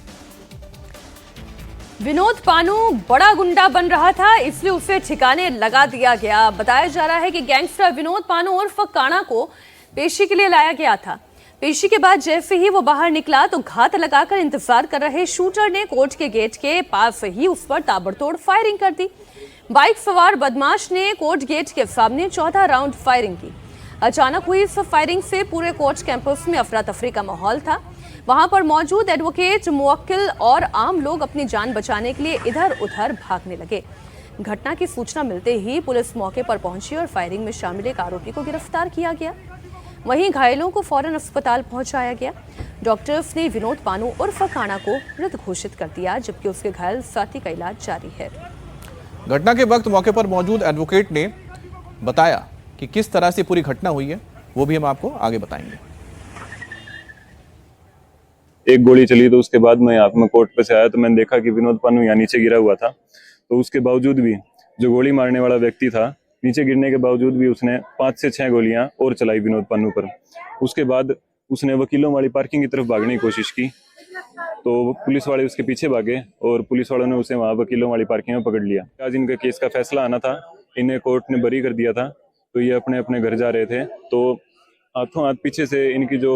विनोद पानू बड़ा गुंडा बन रहा था, इसलिए उसे ठिकाने लगा दिया गया। बताया जा रहा है कि गैंगस्टर विनोद पानू उर्फ काना को पेशी के लिए लाया गया था। पेशी के बाद जैसे ही वो बाहर निकला तो घात लगाकर इंतजार कर रहे शूटर ने कोर्ट के गेट के पास ही उस पर ताबड़तोड़ फायरिंग कर दी। बाइक सवार बदमाश ने कोर्ट गेट के सामने 14 राउंड फायरिंग की। अचानक हुई इस फायरिंग से पूरे कोर्ट कैंपस में अफरा तफरी का माहौल था। वहां पर मौजूद एडवोकेट, मुवक्किल और आम लोग अपनी जान बचाने के लिए इधर उधर भागने लगे। घटना की सूचना मिलते ही पुलिस मौके पर पहुंची और फायरिंग में शामिल एक आरोपी को गिरफ्तार किया गया। वहीं घायलों को फौरन अस्पताल पहुंचाया गया। डॉक्टर्स ने विनोद पानू उर्फ काना को मृत घोषित कर दिया, जबकि उसके घायल साथी का इलाज जारी है। घटना के वक्त मौके पर मौजूद एडवोकेट ने बताया कि किस तरह से पूरी घटना हुई है, वो भी हम आपको आगे बताएंगे। एक गोली चली तो उसके बाद मैं यहाँ पे कोर्ट पे से आया तो मैंने देखा कि विनोद पानू यहाँ नीचे गिरा हुआ था। तो उसके बावजूद भी जो गोली मारने वाला व्यक्ति था, नीचे गिरने के बावजूद भी उसने 5 से 6 गोलियां और चलाई विनोद पानू पर। उसके बाद उसने वकीलों वाली पार्किंग की तरफ भागने की कोशिश की तो पुलिस वाले उसके पीछे भागे और पुलिस वालों ने उसे वहां वकीलों वाली पार्किंग में पकड़ लिया। आज इनके केस का फैसला आना था, इन्हें कोर्ट ने बरी कर दिया था। तो ये अपने अपने घर जा रहे थे तो हाथों हाथ पीछे से इनकी जो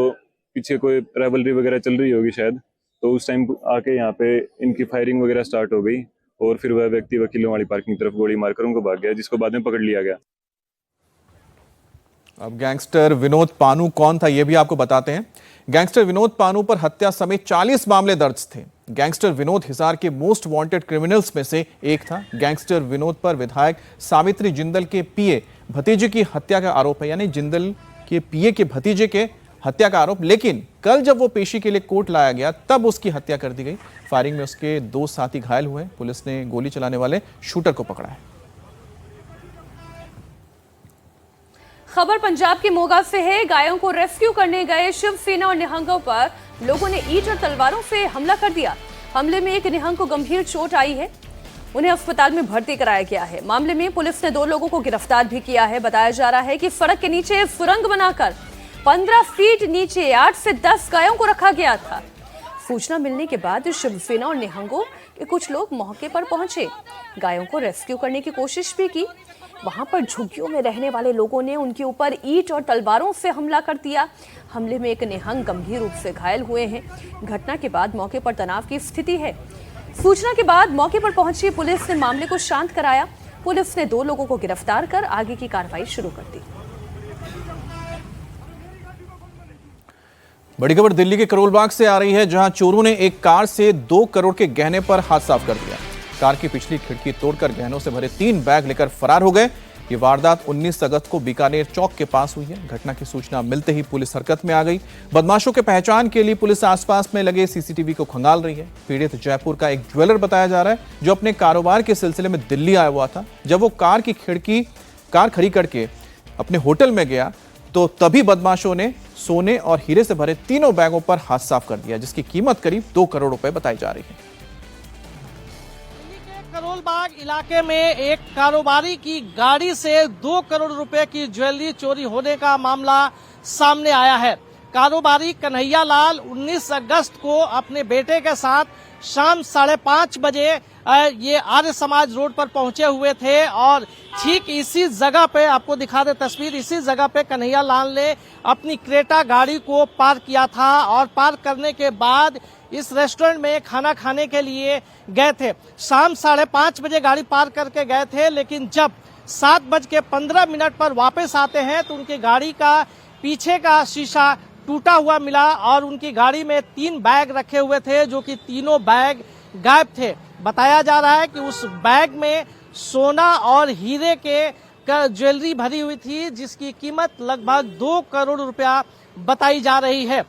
पीछे कोई राइवलरी वगैरह चल रही होगी शायद, तो उस टाइम आके यहाँ पे इनकी फायरिंग वगैरह स्टार्ट हो गई और फिर वह व्यक्ति वकीलों वाली पार्किंग की तरफ गोली मारकर उनको भाग गया, जिसको बाद में पकड़ लिया गया। अब गैंगस्टर विनोद पानू कौन था, यह भी आपको बताते हैं। गैंगस्टर विनोद पानू पर हत्या समेत 40 मामले दर्ज थे। गैंगस्टर विनोद हिसार के मोस्ट वांटेड क्रिमिनल्स में से एक था। गैंगस्टर विनोद पर विधायक सावित्री जिंदल के पीए भतीजे की हत्या का आरोप है, यानी जिंदल के पीए के भतीजे के हत्या का आरोप। लेकिन कल जब वो पेशी के लिए कोर्ट लाया गया तब उसकी हत्या कर दी गई। फायरिंग में उसके 2 साथी घायल हुए। पुलिस ने गोली चलाने वाले शूटर को पकड़ा है। खबर पंजाब के मोगा से है। गायों को रेस्क्यू करने गए शिवसेना और निहंगों पर लोगों ने ईंट और तलवारों से हमला कर दिया। हमले में एक निहंग को गंभीर चोट आई है, उन्हें अस्पताल में भर्ती कराया गया है। मामले में पुलिस ने 2 लोगों को गिरफ्तार भी किया है। बताया जा रहा है कि सड़क के नीचे सुरंग बनाकर 15 फीट नीचे 8 से 10 गायों को रखा गया था। सूचना मिलने के बाद शिवसेना और निहंगों के कुछ लोग मौके पर पहुंचे, गायों को रेस्क्यू करने की कोशिश भी की। वहां पर झुग्गियों में रहने वाले लोगों ने उनके ऊपर ईंट और तलवारों से हमला कर दिया। हमले में एक निहंग गंभीर रूप से घायल हुए हैं। घटना के बाद मौके पर तनाव की स्थिति है। सूचना के बाद मौके पर पहुंची पुलिस ने मामले को शांत कराया। पुलिस ने 2 लोगों को गिरफ्तार कर आगे की कार्रवाई शुरू कर दी। बड़ी खबर दिल्ली के करोल बाग से आ रही है, जहां चोरों ने एक कार से 2 करोड़ के गहने पर हाथ साफ कर दिया। कार की पिछली खिड़की तोड़कर गहनों से भरे 3 बैग लेकर फरार हो गए। ये वारदात 19 अगस्त को बीकानेर चौक के पास हुई है। घटना की सूचना मिलते ही पुलिस हरकत में आ गई। बदमाशों के पहचान के लिए पुलिस आसपास में लगे सीसीटीवी को खंगाल रही है। पीड़ित जयपुर का एक ज्वेलर बताया जा रहा है, जो अपने कारोबार के सिलसिले में दिल्ली आया हुआ था। जब वो कार खड़ी करके अपने होटल में गया तो तभी बदमाशों ने सोने और हीरे से भरे 3 बैगों पर हाथ साफ कर दिया, जिसकी कीमत करीब 2 करोड़ रुपए बताई जा रही है। दिल्ली के करोल बाग इलाके में एक कारोबारी की गाड़ी से 2 करोड़ रुपए की ज्वेलरी चोरी होने का मामला सामने आया है। कारोबारी कन्हैया लाल 19 अगस्त को अपने बेटे के साथ शाम 5:30 बजे ये आर्य समाज रोड पर पहुंचे हुए थे और ठीक इसी जगह पे, आपको दिखा दे तस्वीर, इसी जगह पे कन्हैया लाल ने अपनी क्रेटा गाड़ी को पार्क किया था और पार्क करने के बाद इस रेस्टोरेंट में खाना खाने के लिए गए थे। शाम 5:30 बजे गाड़ी पार्क करके गए थे, लेकिन जब 7:15 पर वापस आते हैं तो उनकी गाड़ी का पीछे का शीशा टूटा हुआ मिला और उनकी गाड़ी में 3 बैग रखे हुए थे, जो कि तीनों बैग गायब थे। बताया जा रहा है कि उस बैग में सोना और हीरे के ज्वेलरी भरी हुई थी, जिसकी कीमत लगभग 2 करोड़ रुपया बताई जा रही है।